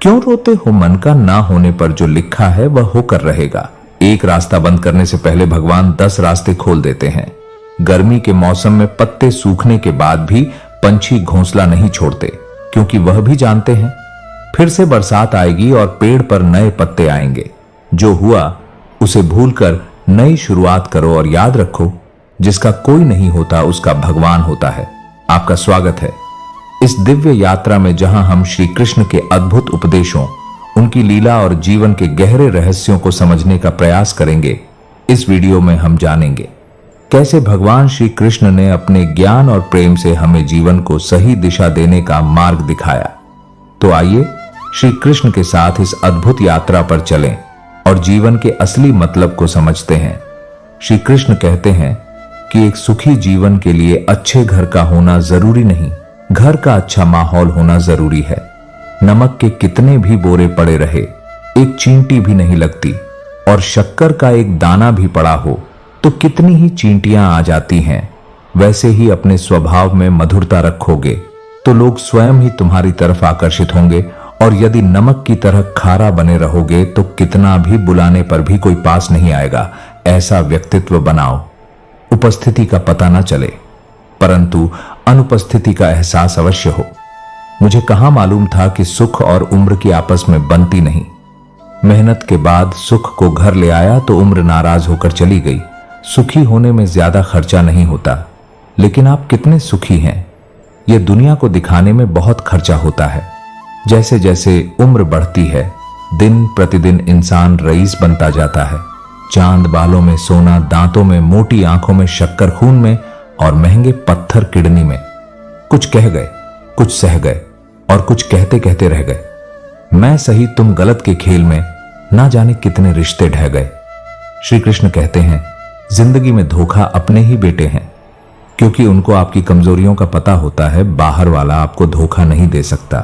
क्यों रोते हो? मन का ना होने पर जो लिखा है वह होकर रहेगा। एक रास्ता बंद करने से पहले भगवान 10 रास्ते खोल देते हैं। गर्मी के मौसम में पत्ते सूखने के बाद भी पंछी घोंसला नहीं छोड़ते, क्योंकि वह भी जानते हैं फिर से बरसात आएगी और पेड़ पर नए पत्ते आएंगे। जो हुआ उसे भूलकर नई शुरुआत करो और याद रखो, जिसका कोई नहीं होता उसका भगवान होता है। आपका स्वागत है इस दिव्य यात्रा में, जहां हम श्री कृष्ण के अद्भुत उपदेशों, उनकी लीला और जीवन के गहरे रहस्यों को समझने का प्रयास करेंगे। इस वीडियो में हम जानेंगे कैसे भगवान श्री कृष्ण ने अपने ज्ञान और प्रेम से हमें जीवन को सही दिशा देने का मार्ग दिखाया। तो आइए श्री कृष्ण के साथ इस अद्भुत यात्रा पर चलें और जीवन के असली मतलब को समझते हैं। श्री कृष्ण कहते हैं कि एक सुखी जीवन के लिए अच्छे घर का होना जरूरी नहीं, घर का अच्छा माहौल होना जरूरी है। नमक के कितने भी बोरे पड़े रहे, एक चींटी भी नहीं लगती, और शक्कर का एक दाना भी पड़ा हो तो कितनी ही चींटियां आ जाती हैं। वैसे ही अपने स्वभाव में मधुरता रखोगे तो लोग स्वयं ही तुम्हारी तरफ आकर्षित होंगे, और यदि नमक की तरह खारा बने रहोगे तो कितना भी बुलाने पर भी कोई पास नहीं आएगा। ऐसा व्यक्तित्व बनाओ, उपस्थिति का पता ना चले परंतु अनुपस्थिति का एहसास अवश्य हो। मुझे कहां मालूम था कि सुख और उम्र की आपस में बनती नहीं। मेहनत के बाद सुख को घर ले आया तो उम्र नाराज होकर चली गई। सुखी होने में ज्यादा खर्चा नहीं होता, लेकिन आप कितने सुखी हैं यह दुनिया को दिखाने में बहुत खर्चा होता है। जैसे जैसे उम्र बढ़ती है, दिन प्रतिदिन इंसान रईस बनता जाता है। चांद बालों में सोना, दांतों में मोटी, आंखों में शक्कर खून में, और महंगे पत्थर किडनी में। कुछ कह गए, कुछ सह गए, और कुछ कहते कहते रह गए। मैं सही तुम गलत के खेल में ना जाने कितने रिश्ते ढह गए। श्री कृष्ण कहते हैं जिंदगी में धोखा अपने ही बेटे हैं, क्योंकि उनको आपकी कमजोरियों का पता होता है। बाहर वाला आपको धोखा नहीं दे सकता,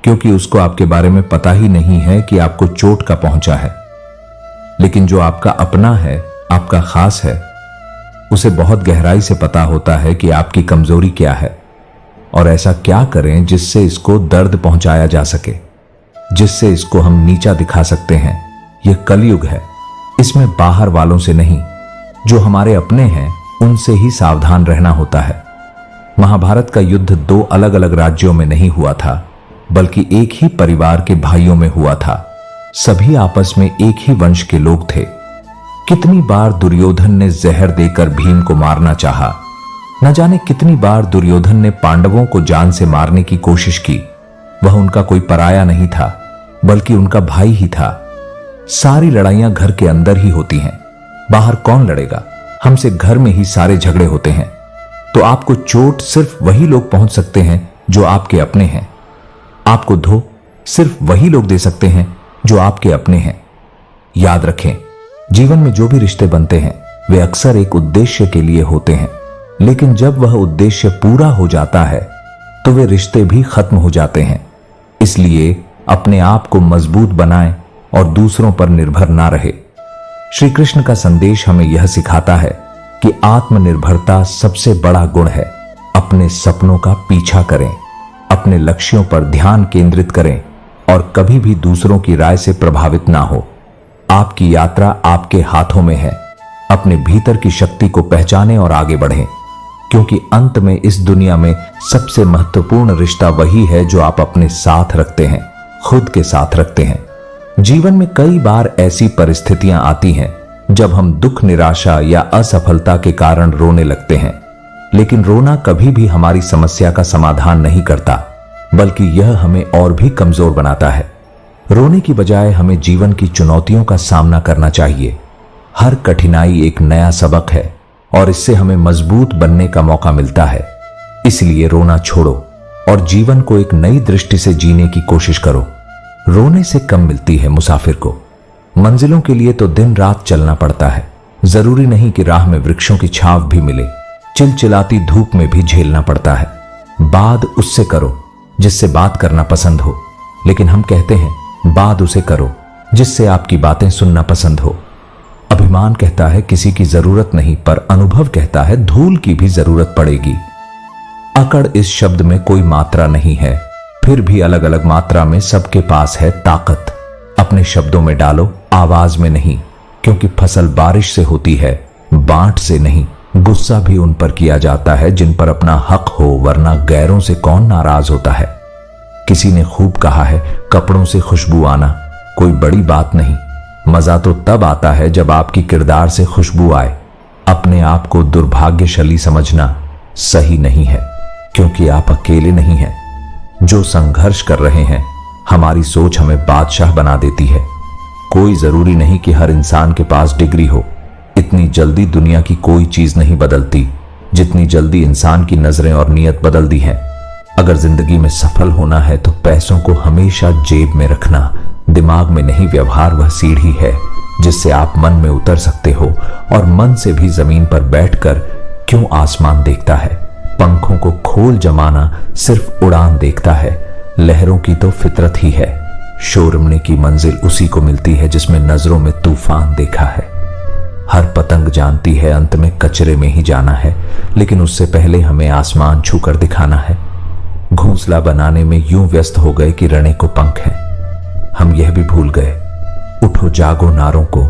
क्योंकि उसको आपके बारे में पता ही नहीं है कि आपको चोट का पहुंचा है। लेकिन जो आपका अपना है, आपका खास है, उसे बहुत गहराई से पता होता है कि आपकी कमजोरी क्या है और ऐसा क्या करें जिससे इसको दर्द पहुंचाया जा सके, जिससे इसको हम नीचा दिखा सकते हैं। यह कलयुग है, इसमें बाहर वालों से नहीं, जो हमारे अपने हैं उनसे ही सावधान रहना होता है। महाभारत का युद्ध 2 अलग अलग राज्यों में नहीं हुआ था, बल्कि एक ही परिवार के भाइयों में हुआ था। सभी आपस में एक ही वंश के लोग थे। कितनी बार दुर्योधन ने जहर देकर भीम को मारना चाहा, न जाने कितनी बार दुर्योधन ने पांडवों को जान से मारने की कोशिश की। वह उनका कोई पराया नहीं था, बल्कि उनका भाई ही था। सारी लड़ाइयां घर के अंदर ही होती हैं, बाहर कौन लड़ेगा? हमसे घर में ही सारे झगड़े होते हैं। तो आपको चोट सिर्फ वही लोग पहुंच सकते हैं जो आपके अपने हैं। आपको धो सिर्फ वही लोग दे सकते हैं जो आपके अपने हैं। याद रखें, जीवन में जो भी रिश्ते बनते हैं वे अक्सर एक उद्देश्य के लिए होते हैं, लेकिन जब वह उद्देश्य पूरा हो जाता है तो वे रिश्ते भी खत्म हो जाते हैं। इसलिए अपने आप को मजबूत बनाएं और दूसरों पर निर्भर ना रहे। श्री कृष्ण का संदेश हमें यह सिखाता है कि आत्मनिर्भरता सबसे बड़ा गुण है। अपने सपनों का पीछा करें, अपने लक्ष्यों पर ध्यान केंद्रित करें और कभी भी दूसरों की राय से प्रभावित ना हो। आपकी यात्रा आपके हाथों में है। अपने भीतर की शक्ति को पहचानें और आगे बढ़ें, क्योंकि अंत में इस दुनिया में सबसे महत्वपूर्ण रिश्ता वही है जो आप अपने साथ रखते हैं, खुद के साथ रखते हैं। जीवन में कई बार ऐसी परिस्थितियां आती हैं जब हम दुख, निराशा या असफलता के कारण रोने लगते हैं, लेकिन रोना कभी भी हमारी समस्या का समाधान नहीं करता, बल्कि यह हमें और भी कमजोर बनाता है। रोने की बजाय हमें जीवन की चुनौतियों का सामना करना चाहिए। हर कठिनाई एक नया सबक है और इससे हमें मजबूत बनने का मौका मिलता है। इसलिए रोना छोड़ो और जीवन को एक नई दृष्टि से जीने की कोशिश करो। रोने से कम मिलती है मुसाफिर को। मंजिलों के लिए तो दिन रात चलना पड़ता है। जरूरी नहीं कि राह में वृक्षों की छांव भी मिले। चिलचिलाती धूप में भी झेलना पड़ता है। बात उससे करो जिससे बात करना पसंद हो, लेकिन हम कहते हैं बात उसे करो जिससे आपकी बातें सुनना पसंद हो। अभिमान कहता है किसी की जरूरत नहीं, पर अनुभव कहता है धूल की भी जरूरत पड़ेगी। अकड़ इस शब्द में कोई मात्रा नहीं है, फिर भी अलग अलग मात्रा में सबके पास है ताकत। अपने शब्दों में डालो, आवाज में नहीं, क्योंकि फसल बारिश से होती है, बांट से नहीं। गुस्सा भी उन पर किया जाता है जिन पर अपना हक हो, वरना गैरों से कौन नाराज होता है। किसी ने खूब कहा है, कपड़ों से खुशबू आना कोई बड़ी बात नहीं, मजा तो तब आता है जब आपकी किरदार से खुशबू आए। अपने आप को दुर्भाग्यशाली समझना सही नहीं है, क्योंकि आप अकेले नहीं हैं। जो संघर्ष कर रहे हैं, हमारी सोच हमें बादशाह बना देती है। कोई जरूरी नहीं कि हर इंसान के पास डिग्री हो। इतनी जल्दी दुनिया की कोई चीज नहीं बदलती जितनी जल्दी इंसान की नजरें और नीयत बदल दी है। अगर जिंदगी में सफल होना है तो पैसों को हमेशा जेब में रखना, दिमाग में नहीं। व्यवहार वह सीढ़ी है जिससे आप मन में उतर सकते हो, और मन से भी जमीन पर बैठकर क्यों आसमान देखता है। पंखों को खोल जमाना सिर्फ उड़ान देखता है, लहरों की तो फितरत ही है। शोरमने की मंजिल उसी को मिलती है जिसमें नजरों में तूफान देखा है। हर पतंग जानती है अंत में कचरे में ही जाना है, लेकिन उससे पहले हमें आसमान छूकर दिखाना है। घोंसला बनाने में यूं व्यस्त हो गए कि रणे को पंख है। हम यह भी भूल गए, उठो जागो नारों को,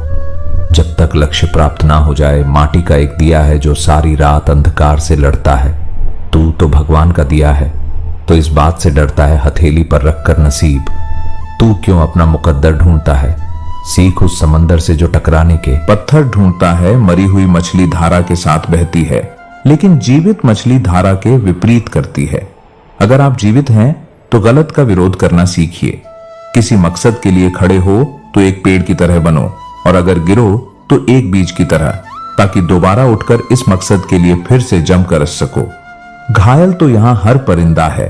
जब तक लक्ष्य प्राप्त ना हो जाए। माटी का एक दिया है जो सारी रात अंधकार से लड़ता है। तू तो भगवान का दिया है, तो इस बात से डरता है हथेली पर रखकर नसीब। तू क्यों अपना मुकद्दर ढूंढता है, सीख उस समंदर से जो टकराने के। पत्थर ढूंढता है, मरी हुई मछली धारा के साथ बहती है, लेकिन जीवित मछली धारा के विपरीत करती है। अगर आप जीवित हैं तो गलत का विरोध करना सीखिए। किसी मकसद के लिए खड़े हो तो एक पेड़ की तरह बनो, और अगर गिरो तो एक बीज की तरह, ताकि दोबारा उठकर इस मकसद के लिए फिर से जमकर रच सको। घायल तो यहां हर परिंदा है,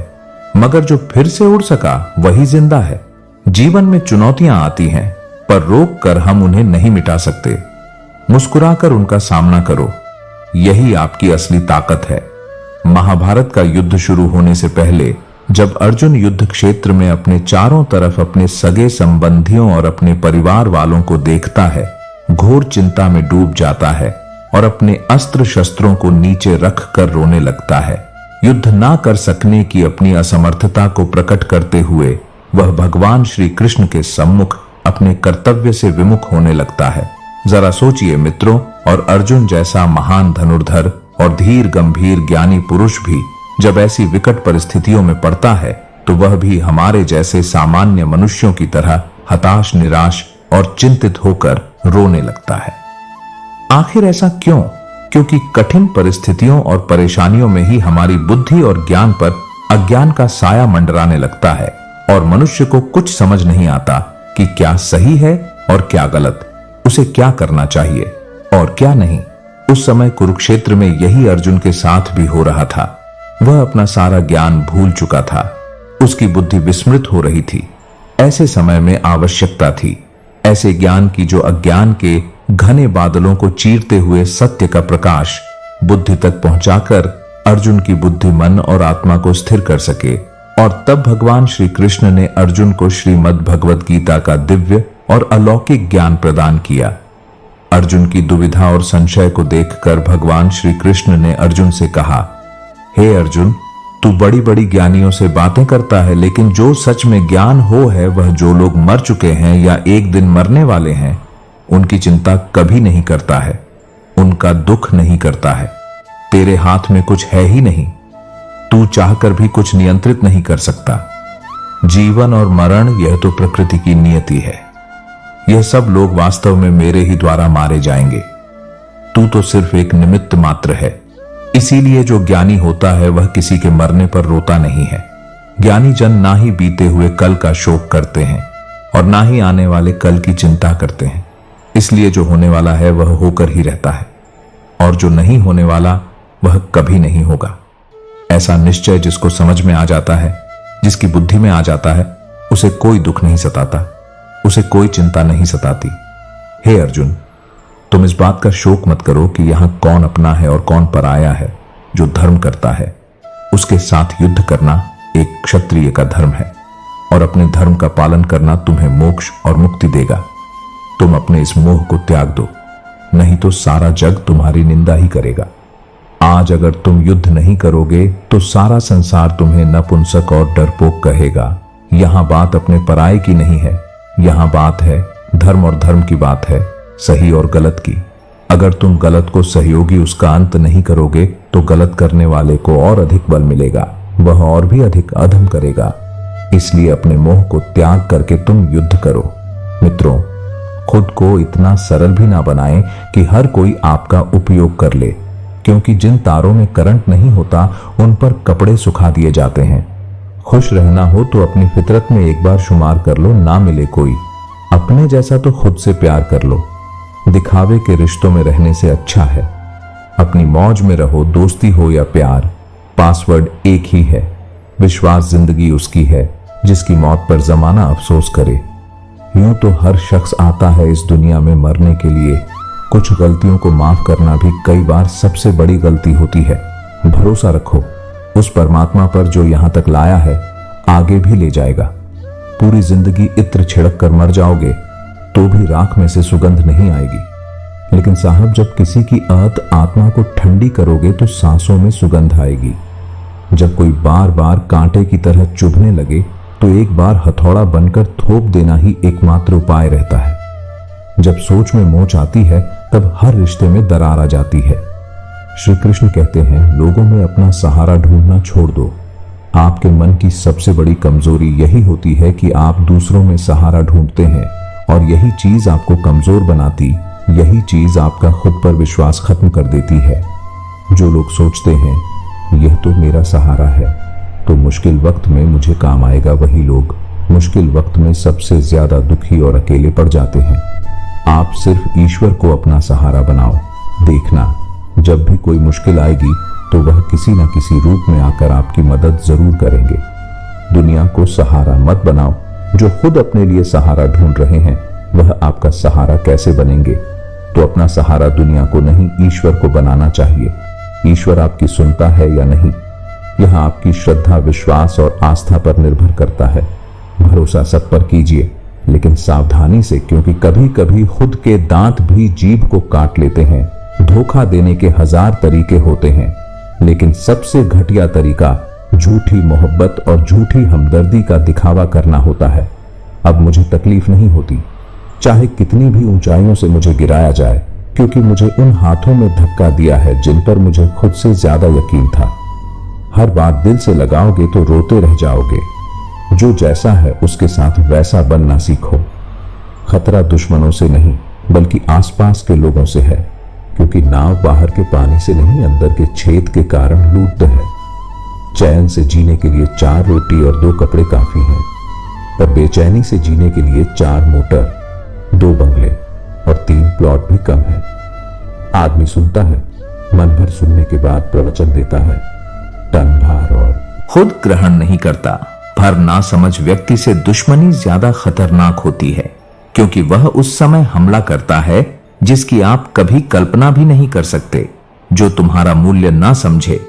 मगर जो फिर से उड़ सका वही जिंदा है। जीवन में चुनौतियां आती हैं, पर रोक कर हम उन्हें नहीं मिटा सकते। मुस्कुराकर उनका सामना करो, यही आपकी असली ताकत है। महाभारत का युद्ध शुरू होने से पहले जब अर्जुन युद्ध क्षेत्र में अपने चारों तरफ अपने सगे संबंधियों और अपने परिवार वालों को देखता है, घोर चिंता में डूब जाता है और अपने अस्त्र शस्त्रों को नीचे रख कर रोने लगता है। युद्ध ना कर सकने की अपनी असमर्थता को प्रकट करते हुए वह भगवान श्री कृष्ण के सम्मुख अपने कर्तव्य से विमुख होने लगता है। जरा सोचिए मित्रों, और अर्जुन जैसा महान धनुर्धर और धीर गंभीर ज्ञानी पुरुष भी जब ऐसी विकट परिस्थितियों में पड़ता है तो वह भी हमारे जैसे सामान्य मनुष्यों की तरह हताश, निराश और चिंतित होकर रोने लगता है। आखिर ऐसा क्यों? क्योंकि कठिन परिस्थितियों और परेशानियों में ही हमारी बुद्धि और ज्ञान पर अज्ञान का साया मंडराने लगता है, और मनुष्य को कुछ समझ नहीं आता कि क्या सही है और क्या गलत, उसे क्या करना चाहिए और क्या नहीं। उस समय कुरुक्षेत्र में यही अर्जुन के साथ भी हो रहा था। वह अपना सारा ज्ञान भूल चुका था, उसकी बुद्धि विस्मृत हो रही थी। ऐसे समय में आवश्यकता थी ऐसे ज्ञान की जो अज्ञान के घने बादलों को चीरते हुए सत्य का प्रकाश बुद्धि तक पहुंचाकर अर्जुन की बुद्धि, मन और आत्मा को स्थिर कर सके। और तब भगवान श्री कृष्ण ने अर्जुन को श्रीमद् भगवद गीता का दिव्य और अलौकिक ज्ञान प्रदान किया। अर्जुन की दुविधा और संशय को देखकर भगवान श्री कृष्ण ने अर्जुन से कहा, हे अर्जुन, तू बड़ी बड़ी ज्ञानियों से बातें करता है, लेकिन जो सच में ज्ञान हो है वह जो लोग मर चुके हैं या एक दिन मरने वाले हैं उनकी चिंता कभी नहीं करता है, उनका दुख नहीं करता है। तेरे हाथ में कुछ है ही नहीं, तू चाहकर भी कुछ नियंत्रित नहीं कर सकता। जीवन और मरण यह तो प्रकृति की नियति है। यह सब लोग वास्तव में मेरे ही द्वारा मारे जाएंगे। तू तो सिर्फ एक निमित्त मात्र है। इसीलिए जो ज्ञानी होता है वह किसी के मरने पर रोता नहीं है। ज्ञानी जन ना ही बीते हुए कल का शोक करते हैं और ना ही आने वाले कल की चिंता करते हैं। इसलिए जो होने वाला है वह होकर ही रहता है, और जो नहीं होने वाला वह कभी नहीं होगा। ऐसा निश्चय जिसको समझ में आ जाता है, जिसकी बुद्धि में आ जाता है, उसे कोई दुख नहीं सताता, उसे कोई चिंता नहीं सताती। हे अर्जुन, तुम इस बात का शोक मत करो कि यहां कौन अपना है और कौन पराया है। जो धर्म करता है उसके साथ युद्ध करना एक क्षत्रिय का धर्म है, और अपने धर्म का पालन करना तुम्हें मोक्ष और मुक्ति देगा। तुम अपने इस मोह को त्याग दो, नहीं तो सारा जग तुम्हारी निंदा ही करेगा। आज अगर तुम युद्ध नहीं करोगे तो सारा संसार तुम्हें नपुंसक और डरपोक कहेगा। यहां बात अपने पराये की नहीं है, यहां बात है धर्म और धर्म की बात है, सही और गलत की। अगर तुम गलत को सहयोगी उसका अंत नहीं करोगे तो गलत करने वाले को और अधिक बल मिलेगा, वह और भी अधिक अधम करेगा। इसलिए अपने मोह को त्याग करके तुम युद्ध करो। मित्रों, खुद को इतना सरल भी ना बनाएं कि हर कोई आपका उपयोग कर ले, क्योंकि जिन तारों में करंट नहीं होता उन पर कपड़े सुखा दिए जाते हैं। खुश रहना हो तो अपनी फितरत में एक बार शुमार कर लो, ना मिले कोई अपने जैसा तो खुद से प्यार कर लो। दिखावे के रिश्तों में रहने से अच्छा है अपनी मौज में रहो, दोस्ती हो या प्यार, पासवर्ड एक ही है। विश्वास जिंदगी उसकी है जिसकी मौत पर जमाना अफसोस करे। यूं तो हर शख्स आता है इस दुनिया में मरने के लिए, कुछ गलतियों को माफ करना भी कई बार सबसे बड़ी गलती होती है। भरोसा रखो उस परमात्मा पर जो यहां तक लाया है, आगे भी ले जाएगा। पूरी जिंदगी इत्र छिड़क कर मर जाओगे तो भी राख में से सुगंध नहीं आएगी, लेकिन साहब जब किसी की आत्मा को ठंडी करोगे तो सांसों में सुगंध आएगी। जब कोई बार बार कांटे की तरह चुभने लगे तो एक बार हथौड़ा बनकर थोप देना ही एकमात्र उपाय रहता है। जब सोच में मोच आती है तब हर रिश्ते में दरार आ जाती है। श्री कृष्ण कहते हैं, लोगों में अपना सहारा ढूंढना छोड़ दो। आपके मन की सबसे बड़ी कमजोरी यही होती है कि आप दूसरों में सहारा ढूंढते हैं, और यही चीज आपको कमजोर बनाती, यही चीज आपका खुद पर विश्वास खत्म कर देती है। जो लोग सोचते हैं यह तो मेरा सहारा है, तो मुश्किल वक्त में मुझे काम आएगा, वही लोग मुश्किल वक्त में सबसे ज्यादा दुखी और अकेले पड़ जाते हैं। आप सिर्फ ईश्वर को अपना सहारा बनाओ। देखना, जब भी कोई मुश्किल आएगी तो वह किसी न किसी रूप में आकर आपकी मदद जरूर करेंगे। दुनिया को सहारा मत बनाओ। जो खुद अपने लिए सहारा ढूंढ रहे हैं वह आपका सहारा कैसे बनेंगे? तो अपना सहारा दुनिया को नहीं, ईश्वर को बनाना चाहिए। ईश्वर आपकी सुनता है या नहीं, यह आपकी श्रद्धा, विश्वास और आस्था पर निर्भर करता है। भरोसा सब पर कीजिए, लेकिन सावधानी से, क्योंकि कभी कभी खुद के दांत भी जीभ को काट लेते हैं। धोखा देने के 1000 तरीके होते हैं, लेकिन सबसे घटिया तरीका झूठी मोहब्बत और झूठी हमदर्दी का दिखावा करना होता है। अब मुझे तकलीफ नहीं होती, चाहे कितनी भी ऊंचाइयों से मुझे गिराया जाए, क्योंकि मुझे उन हाथों में धक्का दिया है जिन पर मुझे खुद से ज्यादा यकीन था। हर बात दिल से लगाओगे तो रोते रह जाओगे। जो जैसा है उसके साथ वैसा बनना सीखो। खतरा दुश्मनों से नहीं बल्कि आसपास के लोगों से है, क्योंकि नाव बाहर के पानी से नहीं, अंदर के छेद के कारण लूटते हैं। चैन से जीने के लिए 4 रोटी और 2 कपड़े काफी हैं, पर बेचैनी से जीने के लिए 4 मोटर, 2 बंगले और 3 प्लॉट भी कम है। आदमी सुनता है, मन भर सुनने के बाद प्रवचन देता है, टन भार और खुद ग्रहण नहीं करता। पर ना समझ व्यक्ति से दुश्मनी ज्यादा खतरनाक होती है, क्योंकि वह उस समय हमला करता है जिसकी आप कभी कल्पना भी नहीं कर सकते। जो तुम्हारा मूल्य ना समझे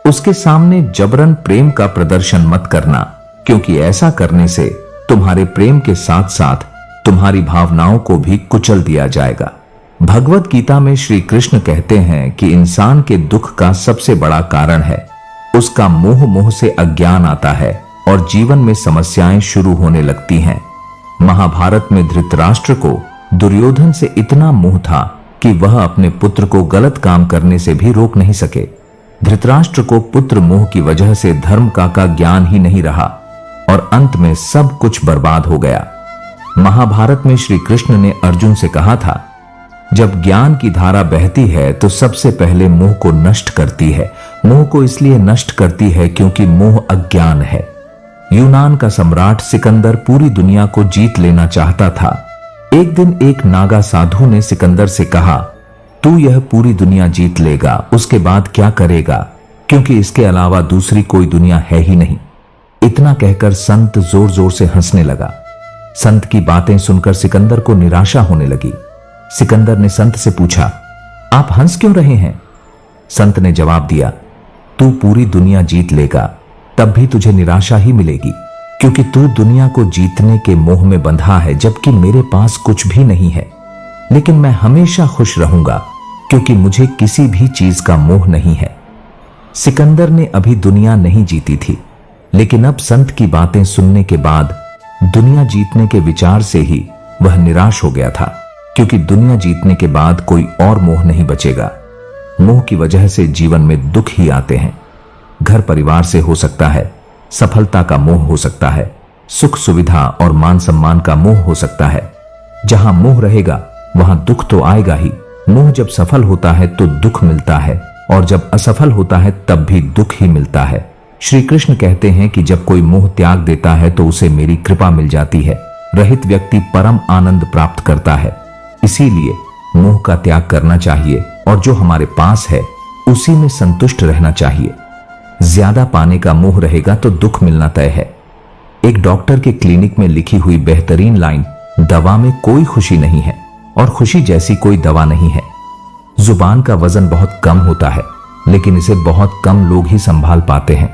उसके सामने जबरन प्रेम का प्रदर्शन मत करना, क्योंकि ऐसा करने से तुम्हारे प्रेम के साथ साथ तुम्हारी भावनाओं को भी कुचल दिया जाएगा। भगवत गीता में श्री कृष्ण कहते हैं कि इंसान के दुख का सबसे बड़ा कारण है उसका मोह से अज्ञान आता है और जीवन में समस्याएं शुरू होने लगती हैं। महाभारत में धृतराष्ट्र को दुर्योधन से इतना मोह था कि वह अपने पुत्र को गलत काम करने से भी रोक नहीं सके। धृतराष्ट्र को पुत्र मोह की वजह से धर्म का ज्ञान ही नहीं रहा और अंत में सब कुछ बर्बाद हो गया। महाभारत में श्री कृष्ण ने अर्जुन से कहा था, जब ज्ञान की धारा बहती है तो सबसे पहले मोह को नष्ट करती है। मोह को इसलिए नष्ट करती है क्योंकि मोह अज्ञान है। यूनान का सम्राट सिकंदर पूरी दुनिया को जीत लेना चाहता था। एक दिन एक नागा साधु ने सिकंदर से कहा, तू यह पूरी दुनिया जीत लेगा, उसके बाद क्या करेगा, क्योंकि इसके अलावा दूसरी कोई दुनिया है ही नहीं। इतना कहकर संत जोर जोर से हंसने लगा। संत की बातें सुनकर सिकंदर को निराशा होने लगी। सिकंदर ने संत से पूछा, आप हंस क्यों रहे हैं? संत ने जवाब दिया, तू पूरी दुनिया जीत लेगा तब भी तुझे निराशा ही मिलेगी, क्योंकि तू दुनिया को जीतने के मोह में बंधा है, जबकि मेरे पास कुछ भी नहीं है। लेकिन मैं हमेशा खुश रहूंगा, क्योंकि मुझे किसी भी चीज का मोह नहीं है। सिकंदर ने अभी दुनिया नहीं जीती थी, लेकिन अब संत की बातें सुनने के बाद दुनिया जीतने के विचार से ही वह निराश हो गया था, क्योंकि दुनिया जीतने के बाद कोई और मोह नहीं बचेगा। मोह की वजह से जीवन में दुख ही आते हैं। घर परिवार से हो सकता है, सफलता का मोह हो सकता है, सुख सुविधा और मान सम्मान का मोह हो सकता है। जहां मोह रहेगा वहां दुख तो आएगा ही। मोह जब सफल होता है तो दुख मिलता है, और जब असफल होता है तब भी दुख ही मिलता है। श्री कृष्ण कहते हैं कि जब कोई मोह त्याग देता है तो उसे मेरी कृपा मिल जाती है। रहित व्यक्ति परम आनंद प्राप्त करता है। इसीलिए मोह का त्याग करना चाहिए और जो हमारे पास है उसी में संतुष्ट रहना चाहिए। ज्यादा पाने का मोह रहेगा तो दुख मिलना तय है। एक डॉक्टर के क्लिनिक में लिखी हुई बेहतरीन लाइन, दवा में कोई खुशी नहीं है और खुशी जैसी कोई दवा नहीं है। जुबान का वजन बहुत कम होता है, लेकिन इसे बहुत कम लोग ही संभाल पाते हैं।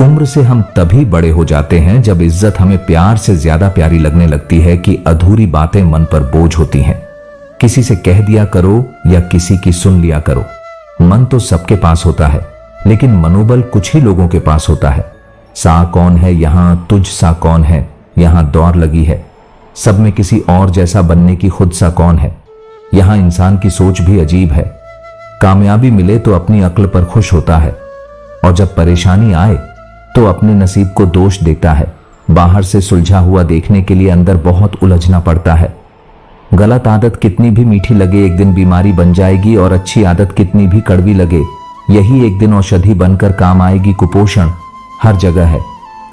उम्र से हम तभी बड़े हो जाते हैं जब इज्जत हमें प्यार से ज्यादा प्यारी लगने लगती है कि अधूरी बातें मन पर बोझ होती हैं। किसी से कह दिया करो या किसी की सुन लिया करो। मन तो सबके पास होता है, लेकिन मनोबल कुछ ही लोगों के पास होता है। सा कौन है यहां, तुझ सा कौन है यहां दौड़ लगी है। सब में किसी और जैसा बनने की खुद सा कौन है। यहां इंसान की सोच भी अजीब है। कामयाबी मिले तो अपनी अक्ल पर खुश होता है, और जब परेशानी आए तो अपने नसीब को दोष देता है। बाहर से सुलझा हुआ देखने के लिए अंदर बहुत उलझना पड़ता है। गलत आदत कितनी भी मीठी लगे एक दिन बीमारी बन जाएगी, और अच्छी आदत कितनी भी कड़वी लगे यही एक दिन औषधि बनकर काम आएगी। कुपोषण हर जगह है।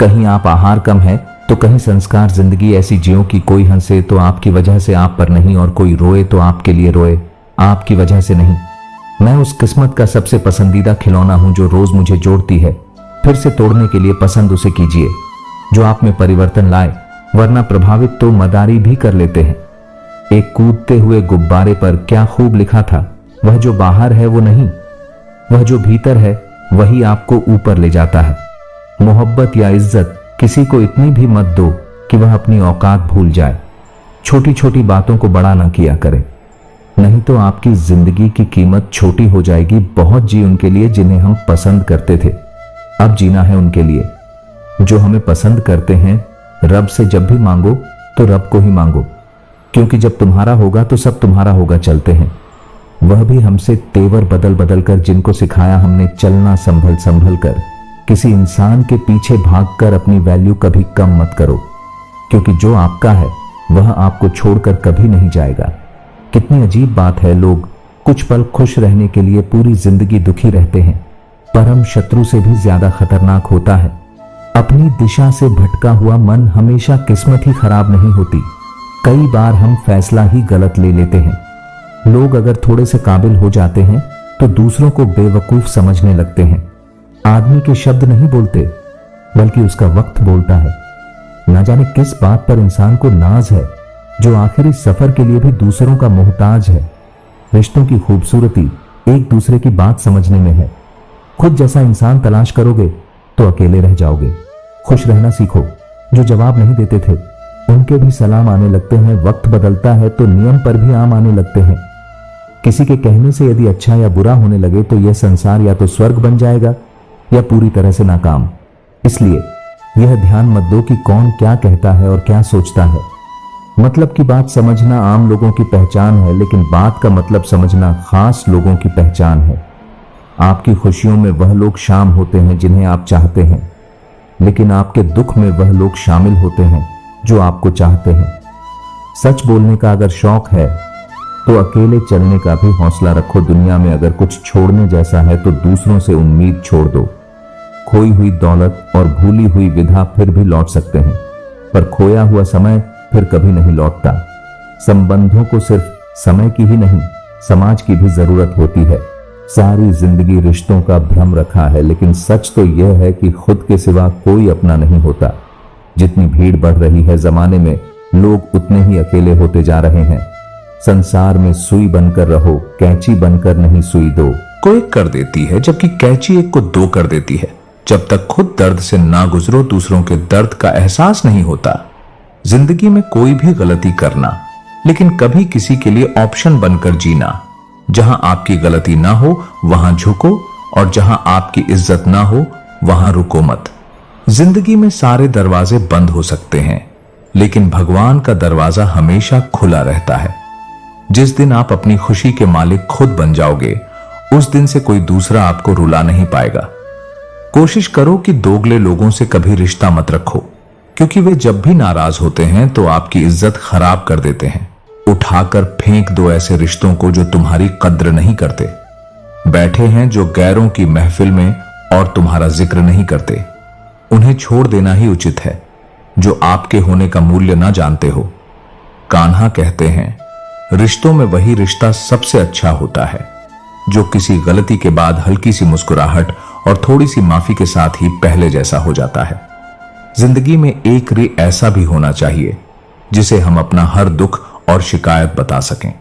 कहीं आप आहार कम है तो कहीं संस्कार। जिंदगी ऐसी जियो कि कोई हंसे तो आपकी वजह से आप पर नहीं, और कोई रोए तो आपके लिए रोए, आपकी वजह से नहीं। मैं उस किस्मत का सबसे पसंदीदा खिलौना हूं जो रोज मुझे जोड़ती है। फिर से तोड़ने के लिए पसंद उसे कीजिए जो आप में परिवर्तन लाए, वरना प्रभावित तो मदारी भी कर लेते हैं। एक कूदते हुए गुब्बारे पर क्या खूब लिखा था, वह जो बाहर है वो नहीं, वह जो भीतर है वही आपको ऊपर ले जाता है। मोहब्बत या इज्जत किसी को इतनी भी मत दो कि वह अपनी औकात भूल जाए। छोटी छोटी बातों को बड़ा ना किया करे, नहीं तो आपकी जिंदगी की कीमत छोटी हो जाएगी। बहुत जी उनके लिए जिन्हें हम पसंद करते थे, अब जीना है उनके लिए जो हमें पसंद करते हैं। रब से जब भी मांगो तो रब को ही मांगो, क्योंकि जब तुम्हारा होगा तो सब तुम्हारा होगा। चलते हैं वह भी हमसे तेवर बदल बदल कर, जिनको सिखाया हमने चलना संभल संभल कर। किसी इंसान के पीछे भागकर अपनी वैल्यू कभी कम मत करो, क्योंकि जो आपका है वह आपको छोड़कर कभी नहीं जाएगा। कितनी अजीब बात है, लोग कुछ पल खुश रहने के लिए पूरी जिंदगी दुखी रहते हैं। परम शत्रु से भी ज्यादा खतरनाक होता है। अपनी दिशा से भटका हुआ मन हमेशा किस्मत ही खराब नहीं होती। कई बार हम फैसला ही गलत ले लेते हैं। लोग अगर थोड़े से काबिल हो जाते हैं तो दूसरों को बेवकूफ समझने लगते हैं। आदमी के शब्द नहीं बोलते, बल्कि उसका वक्त बोलता है। ना जाने किस बात पर इंसान को नाज है, जो आखिरी सफर के लिए भी दूसरों का मोहताज है। रिश्तों की खूबसूरती एक दूसरे की बात समझने में है। खुद जैसा इंसान तलाश करोगे तो अकेले रह जाओगे। खुश रहना सीखो। जो जवाब नहीं देते थे उनके भी सलाम आने लगते हैं। वक्त बदलता है तो नियम पर भी आम आने लगते हैं। किसी के कहने से यदि अच्छा या बुरा होने लगे तो यह संसार या तो स्वर्ग बन जाएगा या पूरी तरह से नाकाम। इसलिए यह ध्यान मत दो कि कौन क्या कहता है और क्या सोचता है। मतलब की बात समझना आम लोगों की पहचान है, लेकिन बात का मतलब समझना खास लोगों की पहचान है। आपकी खुशियों में वह लोग शाम होते हैं जिन्हें आप चाहते हैं, लेकिन आपके दुख में वह लोग शामिल होते हैं जो आपको चाहते हैं। सच बोलने का अगर शौक है तो अकेले चलने का भी हौसला रखो। दुनिया में अगर कुछ छोड़ने जैसा है तो दूसरों से उम्मीद छोड़ दो। खोई हुई दौलत और भूली हुई विधा फिर भी लौट सकते हैं, पर खोया हुआ समय फिर कभी नहीं लौटता। संबंधों को सिर्फ समय की ही नहीं, समाज की भी जरूरत होती है। सारी जिंदगी रिश्तों का भ्रम रखा है, लेकिन सच तो यह है कि खुद के सिवा कोई अपना नहीं होता। जितनी भीड़ बढ़ रही है जमाने में, लोग उतने ही अकेले होते जा रहे हैं। संसार में सुई बनकर रहो, कैंची बनकर नहीं सुई दो। को एक कर देती है जबकि कैंची एक को दो कर देती है। जब तक खुद दर्द से ना गुजरो दूसरों के दर्द का एहसास नहीं होता। जिंदगी में कोई भी गलती करना, लेकिन कभी किसी के लिए ऑप्शन बनकर जीना। जहां आपकी गलती ना हो वहां झुको और जहां आपकी इज्जत ना हो वहां रुको मत। जिंदगी में सारे दरवाजे बंद हो सकते हैं, लेकिन भगवान का दरवाजा हमेशा खुला रहता है। जिस दिन आप अपनी खुशी के मालिक खुद बन जाओगे, उस दिन से कोई दूसरा आपको रुला नहीं पाएगा। कोशिश करो कि दोगले लोगों से कभी रिश्ता मत रखो, क्योंकि वे जब भी नाराज होते हैं तो आपकी इज्जत खराब कर देते हैं। उठाकर फेंक दो ऐसे रिश्तों को जो तुम्हारी कद्र नहीं करते। बैठे हैं जो गैरों की महफिल में और तुम्हारा जिक्र नहीं करते, उन्हें छोड़ देना ही उचित है। जो आपके होने का मूल्य ना जानते हो। कान्हा कहते हैं, रिश्तों में वही रिश्ता सबसे अच्छा होता है जो किसी गलती के बाद हल्की सी मुस्कुराहट और थोड़ी सी माफी के साथ ही पहले जैसा हो जाता है। जिंदगी में एक रे ऐसा भी होना चाहिए जिसे हम अपना हर दुख और शिकायत बता सकें।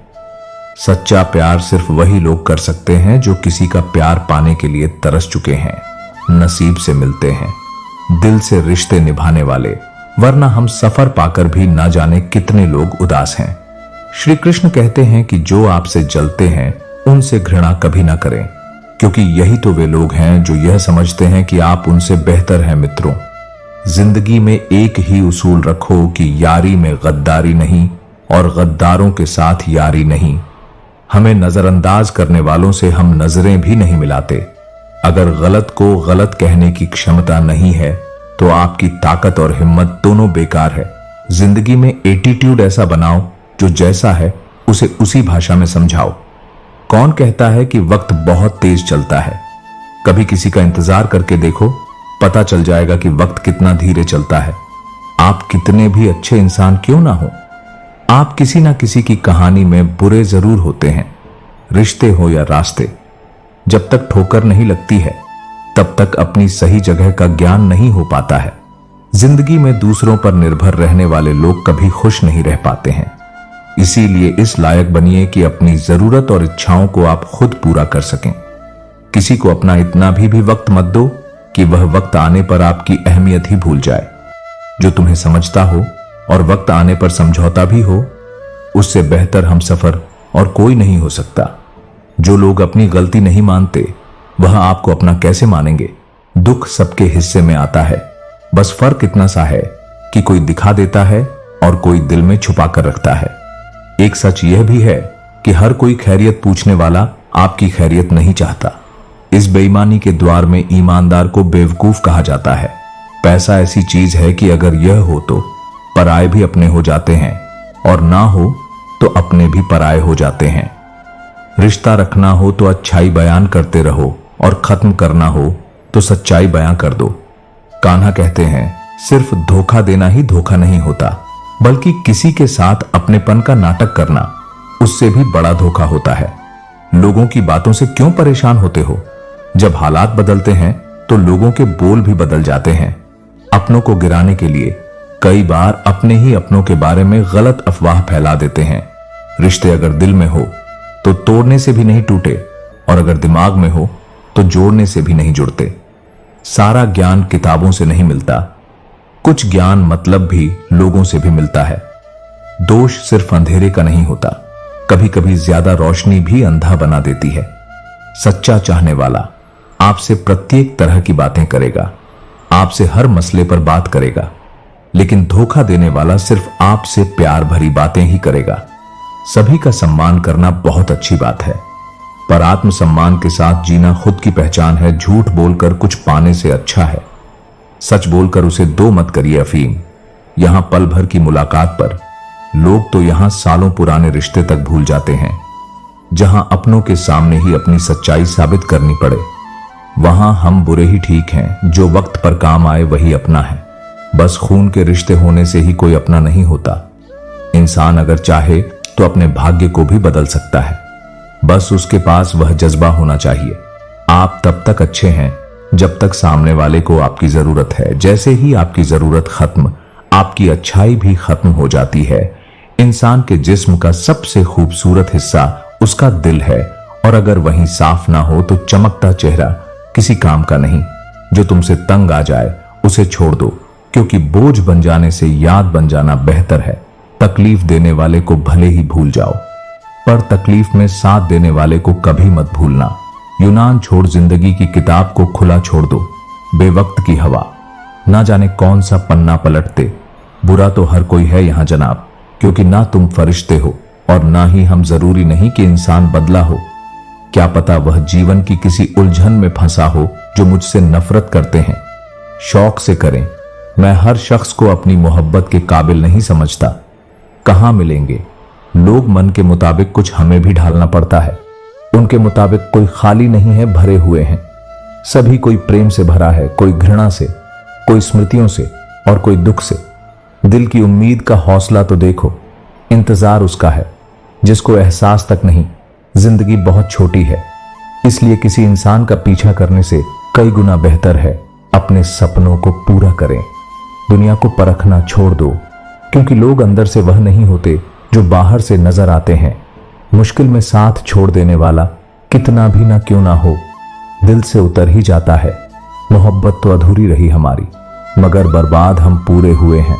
सच्चा प्यार सिर्फ वही लोग कर सकते हैं जो किसी का प्यार पाने के लिए तरस चुके हैं, नसीब से मिलते हैं, दिल से रिश्ते निभाने वाले, वरना हम सफर पाकर भी ना जाने कितने लोग उदास हैं। श्री कृष्ण कहते हैं कि जो आपसे जलते हैं उनसे घृणा कभी ना करें, क्योंकि यही तो वे लोग हैं जो यह समझते हैं कि आप उनसे बेहतर हैं। मित्रों, जिंदगी में एक ही उसूल रखो कि यारी में गद्दारी नहीं और गद्दारों के साथ यारी नहीं। हमें नजरअंदाज करने वालों से हम नजरें भी नहीं मिलाते। अगर गलत को गलत कहने की क्षमता नहीं है तो आपकी ताकत और हिम्मत दोनों बेकार है। जिंदगी में एटीट्यूड ऐसा बनाओ जो जैसा है उसे उसी भाषा में समझाओ। कौन कहता है कि वक्त बहुत तेज चलता है? कभी किसी का इंतजार करके देखो, पता चल जाएगा कि वक्त कितना धीरे चलता है। आप कितने भी अच्छे इंसान क्यों ना हो, आप किसी ना किसी की कहानी में बुरे जरूर होते हैं। रिश्ते हो या रास्ते, जब तक ठोकर नहीं लगती है तब तक अपनी सही जगह का ज्ञान नहीं हो पाता है। जिंदगी में दूसरों पर निर्भर रहने वाले लोग कभी खुश नहीं रह पाते हैं। इसीलिए इस लायक बनिए कि अपनी जरूरत और इच्छाओं को आप खुद पूरा कर सकें। किसी को अपना इतना भी वक्त मत दो कि वह वक्त आने पर आपकी अहमियत ही भूल जाए। जो तुम्हें समझता हो और वक्त आने पर समझौता भी हो, उससे बेहतर हमसफर और कोई नहीं हो सकता। जो लोग अपनी गलती नहीं मानते वह आपको अपना कैसे मानेंगे? दुख सबके हिस्से में आता है, बस फर्क इतना सा है कि कोई दिखा देता है और कोई दिल में छुपा कर रखता है। एक सच यह भी है कि हर कोई खैरियत पूछने वाला आपकी खैरियत नहीं चाहता। इस बेईमानी के द्वार में ईमानदार को बेवकूफ कहा जाता है। पैसा ऐसी चीज है कि अगर यह हो तो पराये भी अपने हो जाते हैं, और ना हो तो अपने भी पराये हो जाते हैं। रिश्ता रखना हो तो अच्छाई बयान करते रहो और खत्म करना हो तो सच्चाई बयां कर दो। कान्हा कहते हैं, सिर्फ धोखा देना ही धोखा नहीं होता, बल्कि किसी के साथ अपनेपन का नाटक करना उससे भी बड़ा धोखा होता है। लोगों की बातों से क्यों परेशान होते हो? जब हालात बदलते हैं तो लोगों के बोल भी बदल जाते हैं। अपनों को गिराने के लिए कई बार अपने ही अपनों के बारे में गलत अफवाह फैला देते हैं। रिश्ते अगर दिल में हो तो तोड़ने से भी नहीं टूटे, और अगर दिमाग में हो तो जोड़ने से भी नहीं जुड़ते। सारा ज्ञान किताबों से नहीं मिलता, कुछ ज्ञान मतलब भी लोगों से भी मिलता है। दोष सिर्फ अंधेरे का नहीं होता, कभी कभी ज्यादा रोशनी भी अंधा बना देती है। सच्चा चाहने वाला आपसे प्रत्येक तरह की बातें करेगा, आपसे हर मसले पर बात करेगा, लेकिन धोखा देने वाला सिर्फ आपसे प्यार भरी बातें ही करेगा। सभी का सम्मान करना बहुत अच्छी बात है, पर आत्मसम्मान के साथ जीना खुद की पहचान है। झूठ बोलकर कुछ पाने से अच्छा है सच बोलकर उसे दो मत करिए अफीम। यहां पल भर की मुलाकात पर लोग तो यहां सालों पुराने रिश्ते तक भूल जाते हैं। जहां अपनों के सामने ही अपनी सच्चाई साबित करनी पड़े, वहां हम बुरे ही ठीक हैं। जो वक्त पर काम आए वही अपना है। बस खून के रिश्ते होने से ही कोई अपना नहीं होता। इंसान अगर चाहे तो अपने भाग्य को भी बदल सकता है, बस उसके पास वह जज्बा होना चाहिए। आप तब तक अच्छे हैं जब तक सामने वाले को आपकी जरूरत है। जैसे ही आपकी जरूरत खत्म, आपकी अच्छाई भी खत्म हो जाती है। इंसान के जिस्म का सबसे खूबसूरत हिस्सा उसका दिल है, और अगर वहीं साफ ना हो तो चमकता चेहरा किसी काम का नहीं। जो तुमसे तंग आ जाए उसे छोड़ दो, क्योंकि बोझ बन जाने से याद बन जाना बेहतर है। तकलीफ देने वाले को भले ही भूल जाओ, पर तकलीफ में साथ देने वाले को कभी मत भूलना। यूनान छोड़ जिंदगी की किताब को खुला छोड़ दो। बेवक्त की हवा, ना जाने कौन सा पन्ना पलटते। बुरा तो हर कोई है यहां जनाब, क्योंकि ना तुम फरिश्ते हो और ना ही हम जरूरी नहीं कि इंसान बदला हो। क्या पता वह जीवन की किसी उलझन में फंसा हो जो मुझसे नफरत करते हैं। शौक से करें। मैं हर शख्स को अपनी मोहब्बत के काबिल नहीं समझता। कहां मिलेंगे लोग, मन के मुताबिक कुछ हमें भी ढालना पड़ता है। उनके मुताबिक कोई खाली नहीं है, भरे हुए हैं सभी। कोई प्रेम से भरा है, कोई घृणा से, कोई स्मृतियों से और कोई दुख से। दिल की उम्मीद का हौसला तो देखो, इंतजार उसका है जिसको एहसास तक नहीं। जिंदगी बहुत छोटी है, इसलिए किसी इंसान का पीछा करने से कई गुना बेहतर है अपने सपनों को पूरा करें। दुनिया को परखना छोड़ दो, क्योंकि लोग अंदर से वह नहीं होते जो बाहर से नजर आते हैं। मुश्किल में साथ छोड़ देने वाला कितना भी ना क्यों ना हो, दिल से उतर ही जाता है। मोहब्बत तो अधूरी रही हमारी, मगर बर्बाद हम पूरे हुए हैं।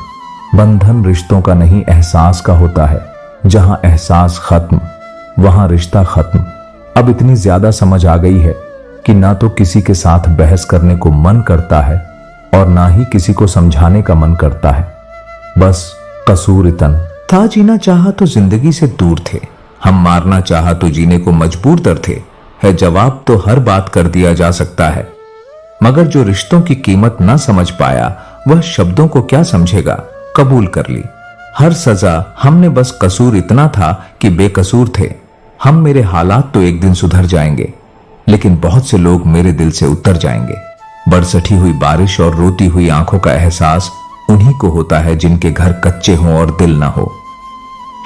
बंधन रिश्तों का नहीं, एहसास का होता है। जहां एहसास खत्म वहां रिश्ता खत्म। अब इतनी ज्यादा समझ आ गई है कि ना तो किसी के साथ बहस करने को मन करता है और ना ही किसी को समझाने का मन करता है। बस कसूर इतन था, जीना चाहा तो जिंदगी से दूर थे। हम मारना चाहा तो जीने को मजबूर दर थे। है जवाब तो हर बात कर दिया जा सकता है, मगर जो रिश्तों की कीमत ना समझ पाया वह शब्दों को क्या समझेगा। कबूल कर ली हर सजा हमने, बस कसूर इतना था कि बेकसूर थे हम। मेरे हालात तो एक दिन सुधर जाएंगे, लेकिन बहुत से लोग मेरे दिल से उतर जाएंगे। बरसठी हुई बारिश और रोती हुई आंखों का एहसास उन्हीं को होता है जिनके घर कच्चे हों और दिल ना हो।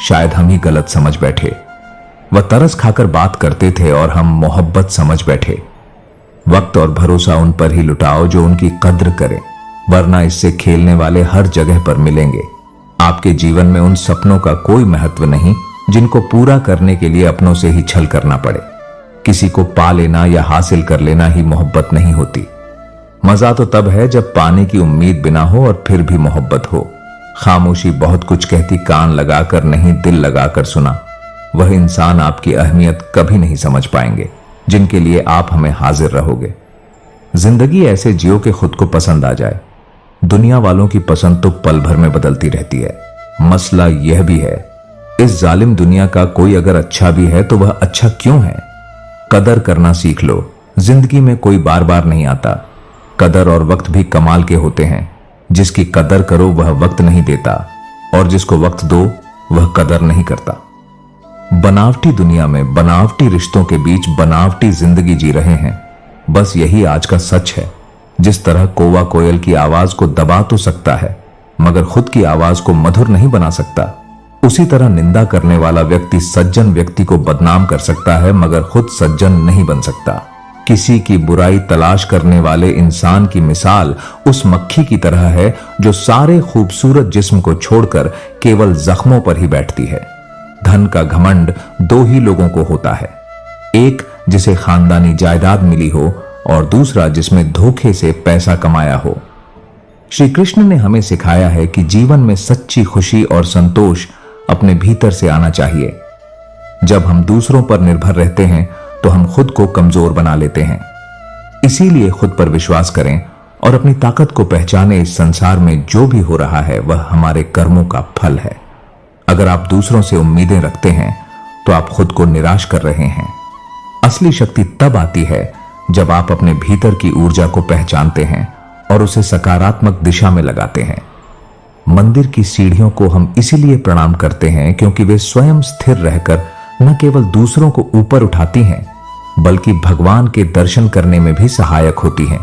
शायद हम ही गलत समझ बैठे। वह तरस खाकर बात करते थे और हम मोहब्बत समझ बैठे। वक्त और भरोसा उन पर ही लुटाओ जो उनकी कद्र करें, वरना इससे खेलने वाले हर जगह पर मिलेंगे। आपके जीवन में उन सपनों का कोई महत्व नहीं जिनको पूरा करने के लिए अपनों से ही छल करना पड़े। किसी को पा लेना या हासिल कर लेना ही मोहब्बत नहीं होती। मजा तो तब है जब पाने की उम्मीद बिना हो और फिर भी मोहब्बत हो। खामोशी बहुत कुछ कहती, कान लगाकर नहीं दिल लगाकर सुना। वह इंसान आपकी अहमियत कभी नहीं समझ पाएंगे जिनके लिए आप हमें हाजिर रहोगे। जिंदगी ऐसे जियो कि खुद को पसंद आ जाए। दुनिया वालों की पसंद तो पल भर में बदलती रहती है। मसला यह भी है, इस जालिम दुनिया का कोई अगर अच्छा भी है तो वह अच्छा क्यों है। कदर करना सीख लो। जिंदगी में कोई बार बार नहीं आता। कदर और वक्त भी कमाल के होते हैं। जिसकी कदर करो वह वक्त नहीं देता, और जिसको वक्त दो वह कदर नहीं करता। बनावटी दुनिया में बनावटी रिश्तों के बीच बनावटी जिंदगी जी रहे हैं। बस यही आज का सच है। जिस तरह कौवा कोयल की आवाज को दबा तो सकता है, मगर खुद की आवाज को मधुर नहीं बना सकता, उसी तरह निंदा करने वाला व्यक्ति सज्जन व्यक्ति को बदनाम कर सकता है, मगर खुद सज्जन नहीं बन सकता। किसी की बुराई तलाश करने वाले इंसान की मिसाल उस मक्खी की तरह है जो सारे खूबसूरत जिस्म को छोड़कर केवल जख्मों पर ही बैठती है। धन का घमंड दो ही लोगों को होता है, एक जिसे खानदानी जायदाद मिली हो और दूसरा जिसमें धोखे से पैसा कमाया हो। श्री कृष्ण ने हमें सिखाया है कि जीवन में सच्ची खुशी और संतोष अपने भीतर से आना चाहिए। जब हम दूसरों पर निर्भर रहते हैं तो हम खुद को कमजोर बना लेते हैं। इसीलिए खुद पर विश्वास करें और अपनी ताकत को पहचानें। इस संसार में जो भी हो रहा है वह हमारे कर्मों का फल है। अगर आप दूसरों से उम्मीदें रखते हैं तो आप खुद को निराश कर रहे हैं। असली शक्ति तब आती है जब आप अपने भीतर की ऊर्जा को पहचानते हैं और उसे सकारात्मक दिशा में लगाते हैं। मंदिर की सीढ़ियों को हम इसीलिए प्रणाम करते हैं क्योंकि वे स्वयं स्थिर रहकर न केवल दूसरों को ऊपर उठाती हैं, बल्कि भगवान के दर्शन करने में भी सहायक होती हैं।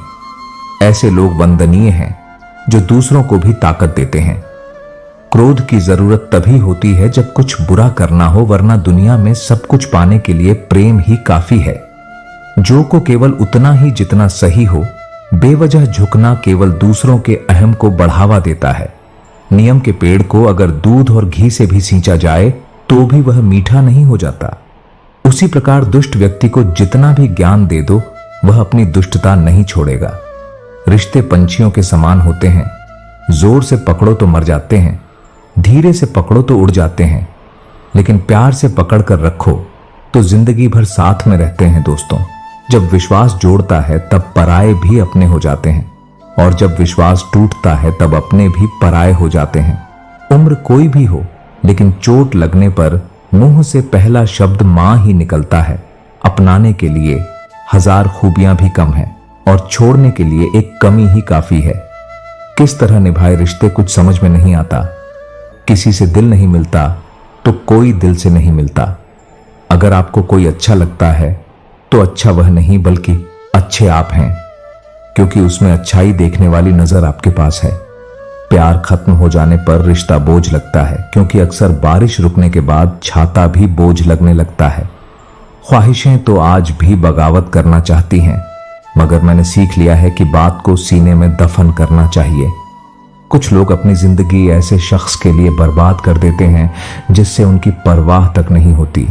ऐसे लोग वंदनीय हैं जो दूसरों को भी ताकत देते हैं। क्रोध की जरूरत तभी होती है जब कुछ बुरा करना हो, वरना दुनिया में सब कुछ पाने के लिए प्रेम ही काफी है। जो को केवल उतना ही जितना सही हो। बेवजह झुकना केवल दूसरों के अहम को बढ़ावा देता है। नियम के पेड़ को अगर दूध और घी से भी सींचा जाए तो भी वह मीठा नहीं हो जाता। उसी प्रकार दुष्ट व्यक्ति को जितना भी ज्ञान दे दो वह अपनी दुष्टता नहीं छोड़ेगा। रिश्ते पंछियों के समान होते हैं। जोर से पकड़ो तो मर जाते हैं, धीरे से पकड़ो तो उड़ जाते हैं, लेकिन प्यार से पकड़ कर रखो तो जिंदगी भर साथ में रहते हैं। दोस्तों, जब विश्वास जोड़ता है तब पराये भी अपने हो जाते हैं, और जब विश्वास टूटता है तब अपने भी पराये हो जाते हैं। उम्र कोई भी हो, लेकिन चोट लगने पर मुंह से पहला शब्द मां ही निकलता है। अपनाने के लिए 1000 खूबियां भी कम है और छोड़ने के लिए एक कमी ही काफी है। किस तरह निभाए रिश्ते कुछ समझ में नहीं आता। किसी से दिल नहीं मिलता तो कोई दिल से नहीं मिलता। अगर आपको कोई अच्छा लगता है तो अच्छा वह नहीं बल्कि अच्छे आप हैं, क्योंकि उसमें अच्छाई देखने वाली नजर आपके पास है। प्यार खत्म हो जाने पर रिश्ता बोझ लगता है, क्योंकि अक्सर बारिश रुकने के बाद छाता भी बोझ लगने लगता है। ख्वाहिशें तो आज भी बगावत करना चाहती हैं, मगर मैंने सीख लिया है कि बात को सीने में दफन करना चाहिए। कुछ लोग अपनी जिंदगी ऐसे शख्स के लिए बर्बाद कर देते हैं जिससे उनकी परवाह तक नहीं होती।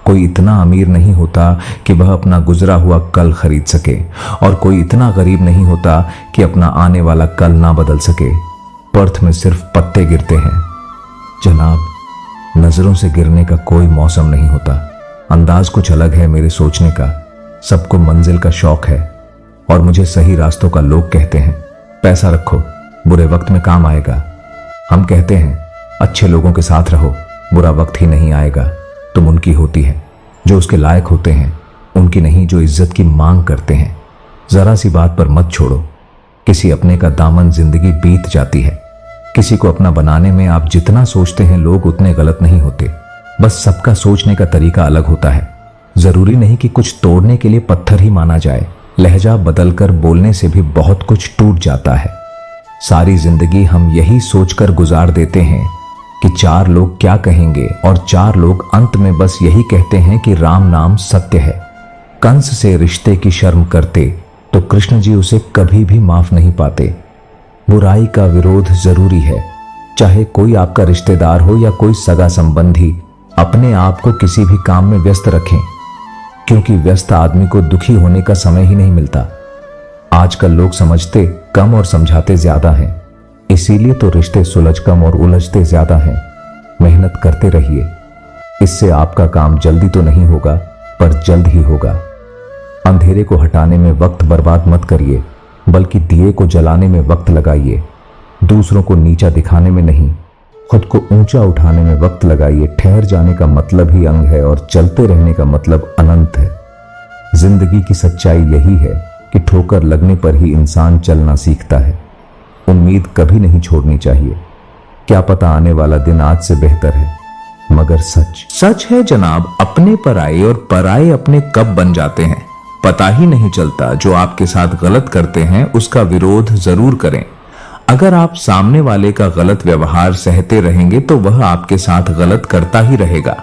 कोई इतना अमीर नहीं होता कि वह अपना गुजरा हुआ कल खरीद सके, और कोई इतना गरीब नहीं होता कि अपना आने वाला कल ना बदल सके। पर्थ में सिर्फ पत्ते गिरते हैं जनाब, नजरों से गिरने का कोई मौसम नहीं होता। अंदाज कुछ अलग है मेरे सोचने का। सबको मंजिल का शौक है और मुझे सही रास्तों का लोग कहते हैं। पैसा रखो, बुरे वक्त में काम आएगा। हम कहते हैं अच्छे लोगों के साथ रहो, बुरा वक्त ही नहीं आएगा। तुम उनकी होती है जो उसके लायक होते हैं, उनकी नहीं जो इज्जत की मांग करते हैं। जरा सी बात पर मत छोड़ो, किसी अपने का दामन जिंदगी बीत जाती है। किसी को अपना बनाने में आप जितना सोचते हैं लोग उतने गलत नहीं होते, बस सबका सोचने का तरीका अलग होता है। जरूरी नहीं कि कुछ तोड़ने के लिए पत्थर ही माना जाए। लहजा बदलकर बोलने से भी बहुत कुछ टूट जाता है। सारी जिंदगी हम यही सोचकर गुजार देते हैं कि 4 लोग क्या कहेंगे, और 4 लोग अंत में बस यही कहते हैं कि राम नाम सत्य है। कंस से रिश्ते की शर्म करते तो कृष्ण जी उसे कभी भी माफ नहीं पाते। बुराई का विरोध जरूरी है, चाहे कोई आपका रिश्तेदार हो या कोई सगा संबंधी। अपने आप को किसी भी काम में व्यस्त रखें, क्योंकि व्यस्त आदमी को दुखी होने का समय ही नहीं मिलता। आजकल लोग समझते कम और समझाते ज्यादा हैं, इसीलिए तो रिश्ते सुलझ कम और उलझते ज्यादा हैं। मेहनत करते रहिए, इससे आपका काम जल्दी तो नहीं होगा पर जल्द ही होगा। अंधेरे को हटाने में वक्त बर्बाद मत करिए, बल्कि दिए को जलाने में वक्त लगाइए। दूसरों को नीचा दिखाने में नहीं, खुद को ऊंचा उठाने में वक्त लगाइए। ठहर जाने का मतलब ही अंग है और चलते रहने का मतलब अनंत है। जिंदगी की सच्चाई यही है कि ठोकर लगने पर ही इंसान चलना सीखता है। उम्मीद कभी नहीं छोड़नी चाहिए। क्या पता आने वाला दिन आज से बेहतर है, मगर सच है जनाब, अपने पराये और पराये अपने कब बन जाते हैं पता ही नहीं चलता। जो आपके साथ गलत करते हैं उसका विरोध जरूर करें। अगर आप सामने वाले का गलत व्यवहार सहते रहेंगे तो वह आपके साथ गलत करता ही रहेगा।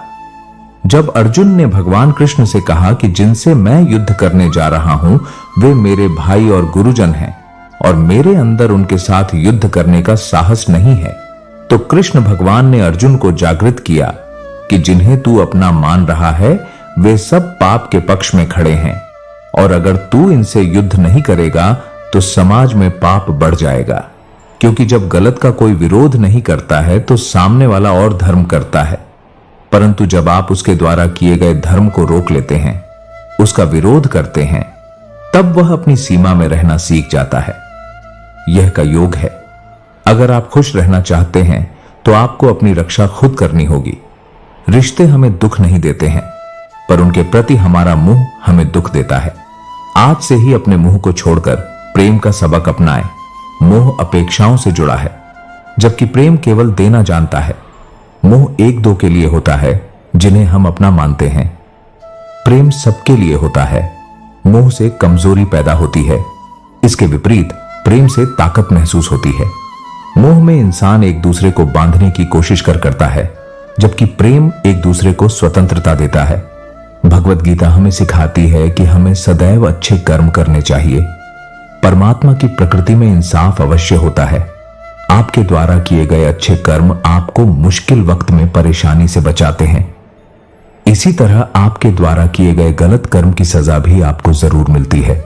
जब अर्जुन ने भगवान कृष्ण से कहा कि जिनसे मैं युद्ध करने जा रहा हूं वे मेरे भाई और गुरुजन हैं और मेरे अंदर उनके साथ युद्ध करने का साहस नहीं है, तो कृष्ण भगवान ने अर्जुन को जागृत किया कि जिन्हें तू अपना मान रहा है वे सब पाप के पक्ष में खड़े हैं, और अगर तू इनसे युद्ध नहीं करेगा तो समाज में पाप बढ़ जाएगा। क्योंकि जब गलत का कोई विरोध नहीं करता है तो सामने वाला और धर्म करता है, परंतु जब आप उसके द्वारा किए गए धर्म को रोक लेते हैं, उसका विरोध करते हैं, तब वह अपनी सीमा में रहना सीख जाता है। यह का योग है। अगर आप खुश रहना चाहते हैं तो आपको अपनी रक्षा खुद करनी होगी। रिश्ते हमें दुख नहीं देते हैं, पर उनके प्रति हमारा मुंह हमें दुख देता है। आज से ही अपने मुंह को छोड़कर प्रेम का सबक अपनाएं। मोह अपेक्षाओं से जुड़ा है, जबकि प्रेम केवल देना जानता है। मोह 1-2 के लिए होता है जिन्हें हम अपना मानते हैं। प्रेम सबके लिए होता है। मोह से कमजोरी पैदा होती है, इसके विपरीत प्रेम से ताकत महसूस होती है। मोह में इंसान एक दूसरे को बांधने की कोशिश करता है, जबकि प्रेम एक दूसरे को स्वतंत्रता देता है। भगवत गीता हमें सिखाती है कि हमें सदैव अच्छे कर्म करने चाहिए। परमात्मा की प्रकृति में इंसाफ अवश्य होता है। आपके द्वारा किए गए अच्छे कर्म आपको मुश्किल वक्त में परेशानी से बचाते हैं। इसी तरह आपके द्वारा किए गए गलत कर्म की सजा भी आपको जरूर मिलती है।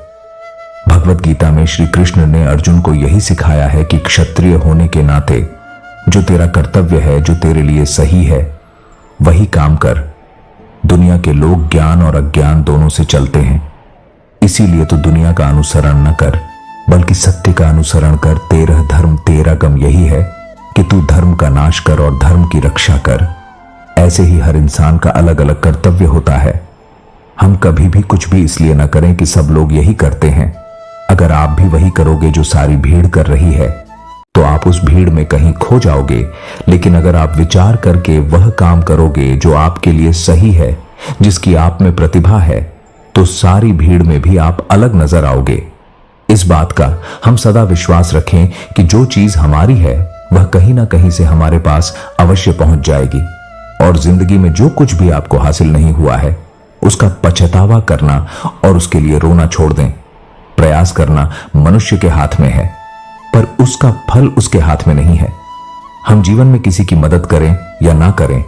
भगवत गीता में श्री कृष्ण ने अर्जुन को यही सिखाया है कि क्षत्रिय होने के नाते जो तेरा कर्तव्य है, जो तेरे लिए सही है, वही काम कर। दुनिया के लोग ज्ञान और अज्ञान दोनों से चलते हैं, इसीलिए तो दुनिया का अनुसरण न कर, बल्कि सत्य का अनुसरण कर। तेरह धर्म तेरा गम यही है कि तू धर्म का नाश कर और धर्म की रक्षा कर। ऐसे ही हर इंसान का अलग अलग कर्तव्य होता है। हम कभी भी कुछ भी इसलिए न करें कि सब लोग यही करते हैं। अगर आप भी वही करोगे जो सारी भीड़ कर रही है, तो आप उस भीड़ में कहीं खो जाओगे। लेकिन अगर आप विचार करके वह काम करोगे जो आपके लिए सही है, जिसकी आप में प्रतिभा है, तो सारी भीड़ में भी आप अलग नजर आओगे। इस बात का हम सदा विश्वास रखें कि जो चीज हमारी है वह कहीं ना कहीं से हमारे पास अवश्य पहुंच जाएगी। और जिंदगी में जो कुछ भी आपको हासिल नहीं हुआ है, उसका पछतावा करना और उसके लिए रोना छोड़ दें। प्रयास करना मनुष्य के हाथ में है, पर उसका फल उसके हाथ में नहीं है। हम जीवन में किसी की मदद करें या ना करें,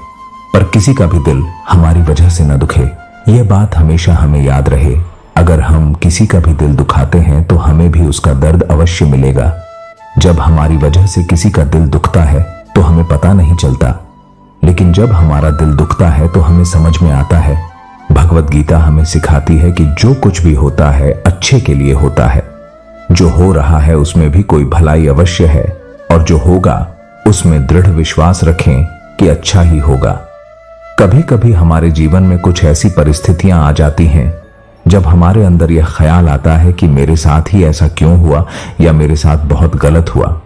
पर किसी का भी दिल हमारी वजह से न दुखे, यह बात हमेशा हमें याद रहे। अगर हम किसी का भी दिल दुखाते हैं तो हमें भी उसका दर्द अवश्य मिलेगा। जब हमारी वजह से किसी का दिल दुखता है तो हमें पता नहीं चलता, लेकिन जब हमारा दिल दुखता है तो हमें समझ में आता है। भगवत गीता हमें सिखाती है कि जो कुछ भी होता है अच्छे के लिए होता है। जो हो रहा है उसमें भी कोई भलाई अवश्य है, और जो होगा उसमें दृढ़ विश्वास रखें कि अच्छा ही होगा। कभी कभी हमारे जीवन में कुछ ऐसी परिस्थितियां आ जाती हैं जब हमारे अंदर यह ख्याल आता है कि मेरे साथ ही ऐसा क्यों हुआ, या मेरे साथ बहुत गलत हुआ।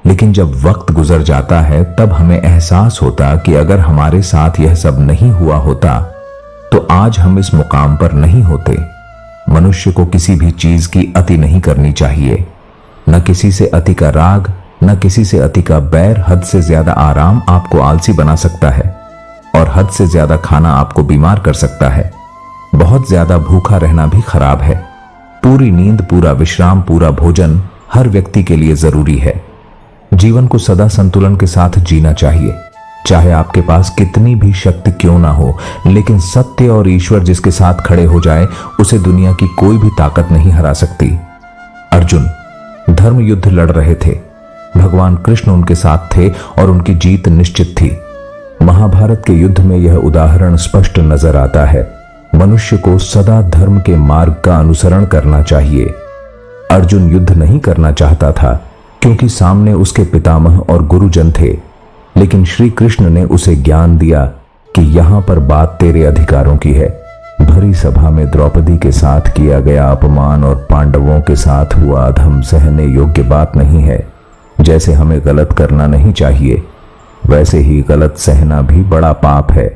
लेकिन जब वक्त गुजर जाता है तब हमें एहसास होता कि अगर हमारे साथ यह सब नहीं हुआ होता तो आज हम इस मुकाम पर नहीं होते। मनुष्य को किसी भी चीज की अति नहीं करनी चाहिए। न किसी से अति का राग, न किसी से अति का बैर। हद से ज्यादा आराम आपको आलसी बना सकता है, और हद से ज्यादा खाना आपको बीमार कर सकता है। बहुत ज्यादा भूखा रहना भी खराब है। पूरी नींद, पूरा विश्राम, पूरा भोजन हर व्यक्ति के लिए जरूरी है। जीवन को सदा संतुलन के साथ जीना चाहिए। चाहे आपके पास कितनी भी शक्ति क्यों ना हो, लेकिन सत्य और ईश्वर जिसके साथ खड़े हो जाए, उसे दुनिया की कोई भी ताकत नहीं हरा सकती। अर्जुन धर्म युद्ध लड़ रहे थे। भगवान कृष्ण उनके साथ थे और उनकी जीत निश्चित थी। महाभारत के युद्ध में यह उदाहरण स्पष्ट नजर आता है। मनुष्य को सदा धर्म के मार्ग का अनुसरण करना चाहिए। अर्जुन युद्ध नहीं करना चाहता था क्योंकि सामने उसके पितामह और गुरुजन थे, लेकिन श्री कृष्ण ने उसे ज्ञान दिया कि यहां पर बात तेरे अधिकारों की है। भरी सभा में द्रौपदी के साथ किया गया अपमान और पांडवों के साथ हुआ अधर्म सहने योग्य बात नहीं है। जैसे हमें गलत करना नहीं चाहिए, वैसे ही गलत सहना भी बड़ा पाप है,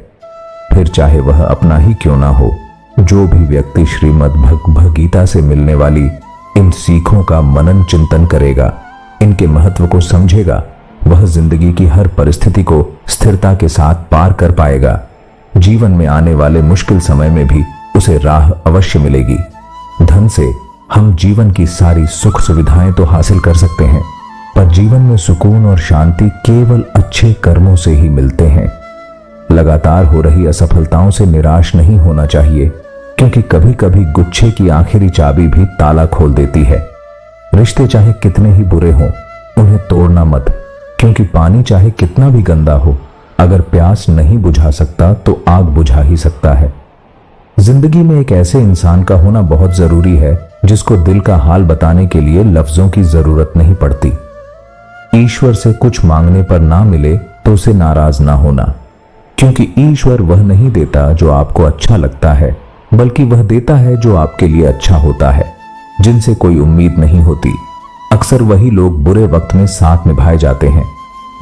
फिर चाहे वह अपना ही क्यों ना हो। जो भी व्यक्ति श्रीमद् भगवद गीता से मिलने वाली इन सीखों का मनन चिंतन करेगा, इनके महत्व को समझेगा, वह जिंदगी की हर परिस्थिति को स्थिरता के साथ पार कर पाएगा। जीवन में आने वाले मुश्किल समय में भी उसे राह अवश्य मिलेगी। धन से हम जीवन की सारी सुख सुविधाएं तो हासिल कर सकते हैं, पर जीवन में सुकून और शांति केवल अच्छे कर्मों से ही मिलते हैं। लगातार हो रही असफलताओं से निराश नहीं होना चाहिए, क्योंकि कभी कभी गुच्छे की आखिरी चाबी भी ताला खोल देती है। रिश्ते चाहे कितने ही बुरे हों, उन्हें तोड़ना मत, क्योंकि पानी चाहे कितना भी गंदा हो, अगर प्यास नहीं बुझा सकता तो आग बुझा ही सकता है। जिंदगी में एक ऐसे इंसान का होना बहुत जरूरी है जिसको दिल का हाल बताने के लिए लफ्जों की जरूरत नहीं पड़ती। ईश्वर से कुछ मांगने पर ना मिले तो उसे नाराज ना होना, क्योंकि ईश्वर वह नहीं देता जो आपको अच्छा लगता है, बल्कि वह देता है जो आपके लिए अच्छा होता है, जिनसे कोई उम्मीद नहीं होती। अक्सर वही लोग बुरे वक्त में साथ निभाए जाते हैं।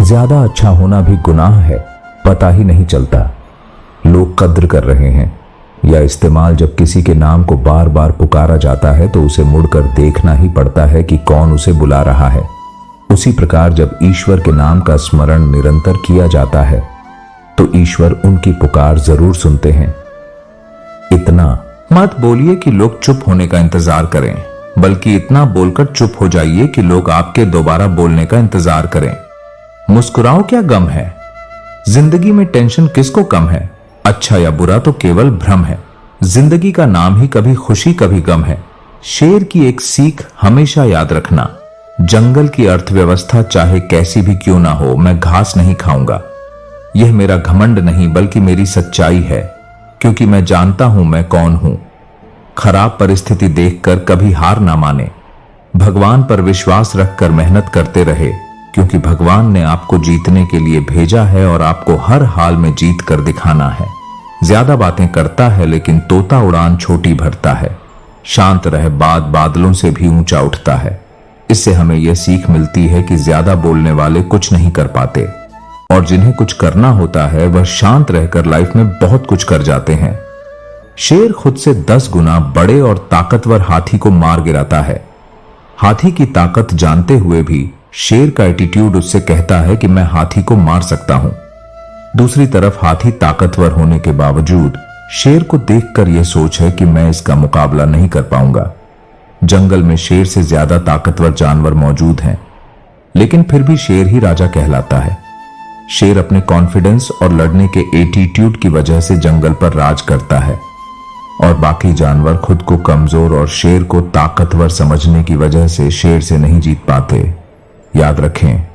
ज्यादा अच्छा होना भी गुनाह है, पता ही नहीं चलता। लोग कद्र कर रहे हैं या इस्तेमाल जब किसी के नाम को बार बार पुकारा जाता है तो उसे मुड़कर देखना ही पड़ता है कि कौन उसे बुला रहा है। उसी प्रकार जब ईश्वर के नाम का स्मरण निरंतर किया जाता है तो ईश्वर उनकी पुकार जरूर सुनते हैं। इतना मत बोलिए कि लोग चुप होने का इंतजार करें, बल्कि इतना बोलकर चुप हो जाइए कि लोग आपके दोबारा बोलने का इंतजार करें। मुस्कुराओ, क्या गम है। जिंदगी में टेंशन किसको कम है। अच्छा या बुरा तो केवल भ्रम है। जिंदगी का नाम ही कभी खुशी कभी गम है। शेर की एक सीख हमेशा याद रखना, जंगल की अर्थव्यवस्था चाहे कैसी भी क्यों ना हो, मैं घास नहीं खाऊंगा। यह मेरा घमंड नहीं बल्कि मेरी सच्चाई है, क्योंकि मैं जानता हूं मैं कौन हूं। खराब परिस्थिति देखकर कभी हार ना माने। भगवान पर विश्वास रखकर मेहनत करते रहे, क्योंकि भगवान ने आपको जीतने के लिए भेजा है और आपको हर हाल में जीत कर दिखाना है। ज्यादा बातें करता है लेकिन तोता उड़ान छोटी भरता है। शांत रह बादलों से भी ऊंचा उठता है। इससे हमें यह सीख मिलती है कि ज्यादा बोलने वाले कुछ नहीं कर पाते, और जिन्हें कुछ करना होता है वह शांत रहकर लाइफ में बहुत कुछ कर जाते हैं। शेर खुद से 10 गुना बड़े और ताकतवर हाथी को मार गिराता है। हाथी की ताकत जानते हुए भी शेर का एटीट्यूड उससे कहता है कि मैं हाथी को मार सकता हूं। दूसरी तरफ हाथी ताकतवर होने के बावजूद शेर को देखकर यह सोच है कि मैं इसका मुकाबला नहीं कर पाऊंगा। जंगल में शेर से ज्यादा ताकतवर जानवर मौजूद हैं, लेकिन फिर भी शेर ही राजा कहलाता है। शेर अपने कॉन्फिडेंस और लड़ने के एटीट्यूड की वजह से जंगल पर राज करता है, और बाकी जानवर खुद को कमजोर और शेर को ताकतवर समझने की वजह से शेर से नहीं जीत पाते। याद रखें,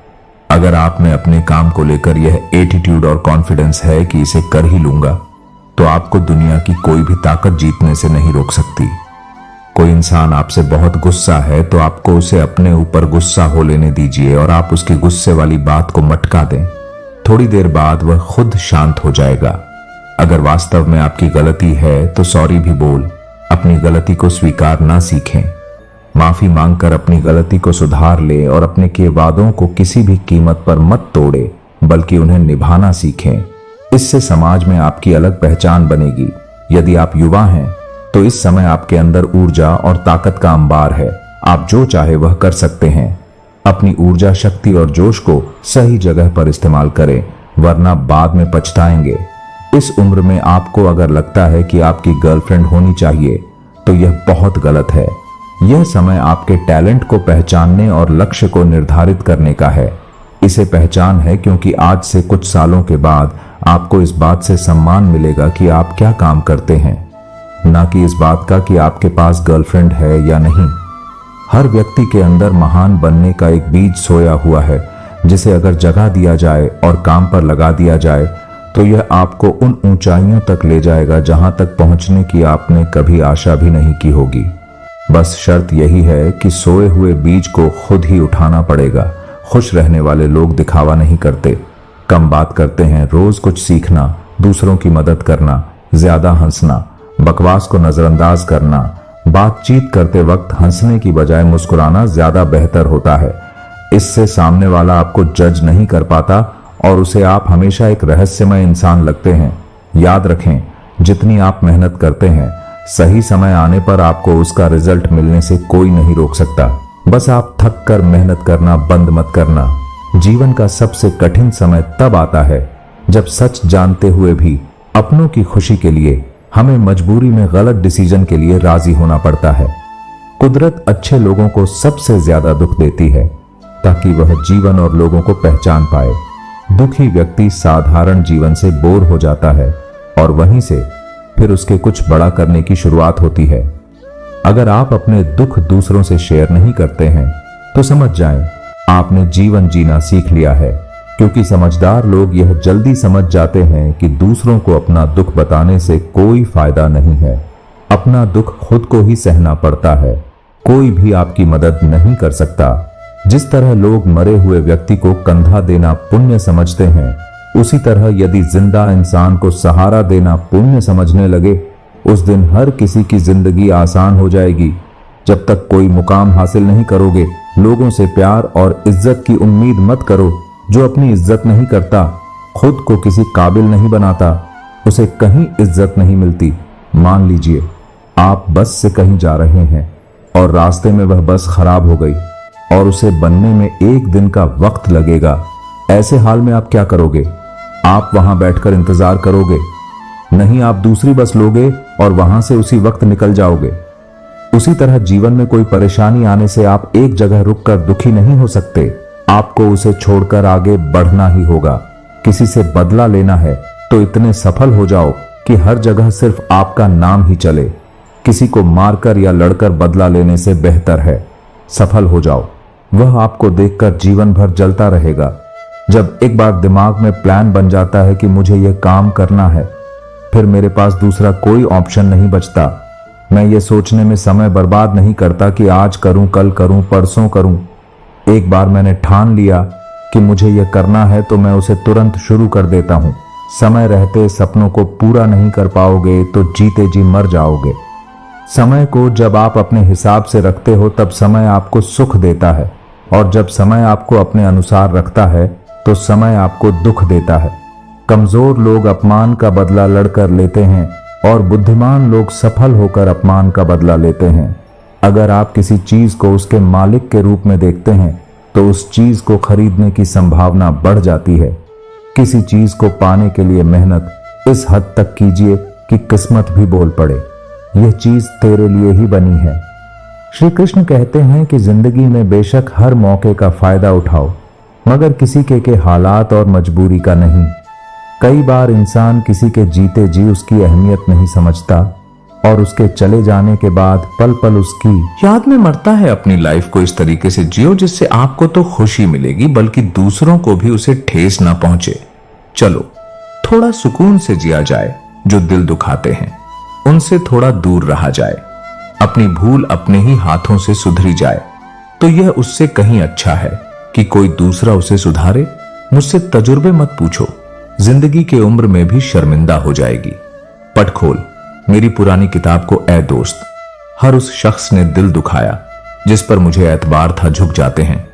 अगर आप में अपने काम को लेकर यह एटीट्यूड और कॉन्फिडेंस है कि इसे कर ही लूंगा, तो आपको दुनिया की कोई भी ताकत जीतने से नहीं रोक सकती। कोई इंसान आपसे बहुत गुस्सा है तो आपको उसे अपने ऊपर गुस्सा हो लेने दीजिए और आप उसकी गुस्से वाली बात को मटका दें। थोड़ी देर बाद वह खुद शांत हो जाएगा। अगर वास्तव में आपकी गलती है तो सॉरी भी बोल अपनी गलती को स्वीकारना सीखें। माफी मांगकर अपनी गलती को सुधार ले और अपने किए वादों को किसी भी कीमत पर मत तोड़े, बल्कि उन्हें निभाना सीखें। इससे समाज में आपकी अलग पहचान बनेगी। यदि आप युवा हैं तो इस समय आपके अंदर ऊर्जा और ताकत का अंबार है। आप जो चाहे वह कर सकते हैं। अपनी ऊर्जा, शक्ति और जोश को सही जगह पर इस्तेमाल करें, वरना बाद में पछताएंगे। इस उम्र में आपको अगर लगता है कि आपकी गर्लफ्रेंड होनी चाहिए तो यह बहुत गलत है। यह समय आपके टैलेंट को पहचानने और लक्ष्य को निर्धारित करने का है। इसे पहचान है क्योंकि आज से कुछ सालों के बाद आपको इस बात से सम्मान मिलेगा कि आप क्या काम करते हैं, ना कि इस बात का कि आपके पास गर्लफ्रेंड है या नहीं। हर व्यक्ति के अंदर महान बनने का एक बीज सोया हुआ है, जिसे अगर जगा दिया जाए और काम पर लगा दिया जाए तो यह आपको उन ऊंचाइयों तक ले जाएगा जहां तक पहुंचने की आपने कभी आशा भी नहीं की होगी। बस शर्त यही है कि सोए हुए बीज को खुद ही उठाना पड़ेगा। खुश रहने वाले लोग दिखावा नहीं करते, कम बात करते हैं। रोज कुछ सीखना, दूसरों की मदद करना, ज्यादा हंसना, बकवास को नजरअंदाज करना, बातचीत करते वक्त हंसने की बजाय मुस्कुराना ज्यादा बेहतर होता है। इससे सामने वाला आपको जज नहीं कर पाता और उसे आप हमेशा एक रहस्यमय इंसान लगते हैं। याद रखें, जितनी आप मेहनत करते हैं, सही समय आने पर आपको उसका रिजल्ट मिलने से कोई नहीं रोक सकता। बस आप थक कर मेहनत करना बंद मत करना। जीवन का सबसे कठिन समय तब आता है जब सच जानते हुए भी अपनों की खुशी के लिए हमें मजबूरी में गलत डिसीजन के लिए राजी होना पड़ता है। कुदरत अच्छे लोगों को सबसे ज्यादा दुख देती है ताकि वह जीवन और लोगों को पहचान पाए। दुखी व्यक्ति साधारण जीवन से बोर हो जाता है और वहीं से फिर उसके कुछ बड़ा करने की शुरुआत होती है। अगर आप अपने दुख दूसरों से शेयर नहीं करते हैं तो समझ जाएं आपने जीवन जीना सीख लिया है, क्योंकि समझदार लोग यह जल्दी समझ जाते हैं कि दूसरों को अपना दुख बताने से कोई फायदा नहीं है। अपना दुख खुद को ही सहना पड़ता है, कोई भी आपकी मदद नहीं कर सकता। जिस तरह लोग मरे हुए व्यक्ति को कंधा देना पुण्य समझते हैं, उसी तरह यदि जिंदा इंसान को सहारा देना पुण्य समझने लगे, उस दिन हर किसी की जिंदगी आसान हो जाएगी। जब तक कोई मुकाम हासिल नहीं करोगे, लोगों से प्यार और इज्जत की उम्मीद मत करो। जो अपनी इज्जत नहीं करता, खुद को किसी काबिल नहीं बनाता, उसे कहीं इज्जत नहीं मिलती। मान लीजिए आप बस से कहीं जा रहे हैं और रास्ते में वह बस खराब हो गई और उसे बनने में 1 दिन का वक्त लगेगा। ऐसे हाल में आप क्या करोगे? आप वहां बैठकर इंतजार करोगे? नहीं, आप दूसरी बस लोगे और वहां से उसी वक्त निकल जाओगे। उसी तरह जीवन में कोई परेशानी आने से आप एक जगह रुककर दुखी नहीं हो सकते। आपको उसे छोड़कर आगे बढ़ना ही होगा। किसी से बदला लेना है तो इतने सफल हो जाओ कि हर जगह सिर्फ आपका नाम ही चले। किसी को मारकर या लड़कर बदला लेने से बेहतर है सफल हो जाओ। वह आपको देखकर जीवन भर जलता रहेगा। जब एक बार दिमाग में प्लान बन जाता है कि मुझे यह काम करना है, फिर मेरे पास दूसरा कोई ऑप्शन नहीं बचता। मैं ये सोचने में समय बर्बाद नहीं करता कि आज करूं, कल करूं, परसों करूं। एक बार मैंने ठान लिया कि मुझे यह करना है तो मैं उसे तुरंत शुरू कर देता हूं। समय रहते सपनों को पूरा नहीं कर पाओगे तो जीते जी मर जाओगे। समय को जब आप अपने हिसाब से रखते हो तब समय आपको सुख देता है, और जब समय आपको अपने अनुसार रखता है तो समय आपको दुख देता है। कमजोर लोग अपमान का बदला लड़कर लेते हैं और बुद्धिमान लोग सफल होकर अपमान का बदला लेते हैं। अगर आप किसी चीज को उसके मालिक के रूप में देखते हैं तो उस चीज को खरीदने की संभावना बढ़ जाती है। किसी चीज को पाने के लिए मेहनत इस हद तक कीजिए कि किस्मत भी बोल पड़े, यह चीज तेरे लिए ही बनी है। श्री कृष्ण कहते हैं कि जिंदगी में बेशक हर मौके का फायदा उठाओ, मगर किसी के हालात और मजबूरी का नहीं। कई बार इंसान किसी के जीते जी उसकी अहमियत नहीं समझता और उसके चले जाने के बाद पल पल उसकी याद में मरता है। अपनी लाइफ को इस तरीके से जियो जिससे आपको तो खुशी मिलेगी बल्कि दूसरों को भी उसे ठेस ना पहुंचे। चलो थोड़ा सुकून से जिया जाए, जो दिल दुखाते हैं उनसे थोड़ा दूर रहा जाए, अपनी भूल अपने ही हाथों से सुधरी जाए तो यह उससे कहीं अच्छा है कि कोई दूसरा उसे सुधारे। मुझसे तजुर्बे मत पूछो, जिंदगी के उम्र में भी शर्मिंदा हो जाएगी। पट खोल मेरी पुरानी किताब को ऐ दोस्त। हर उस शख्स ने दिल दुखाया जिस पर मुझे एतबार था झुक जाते हैं।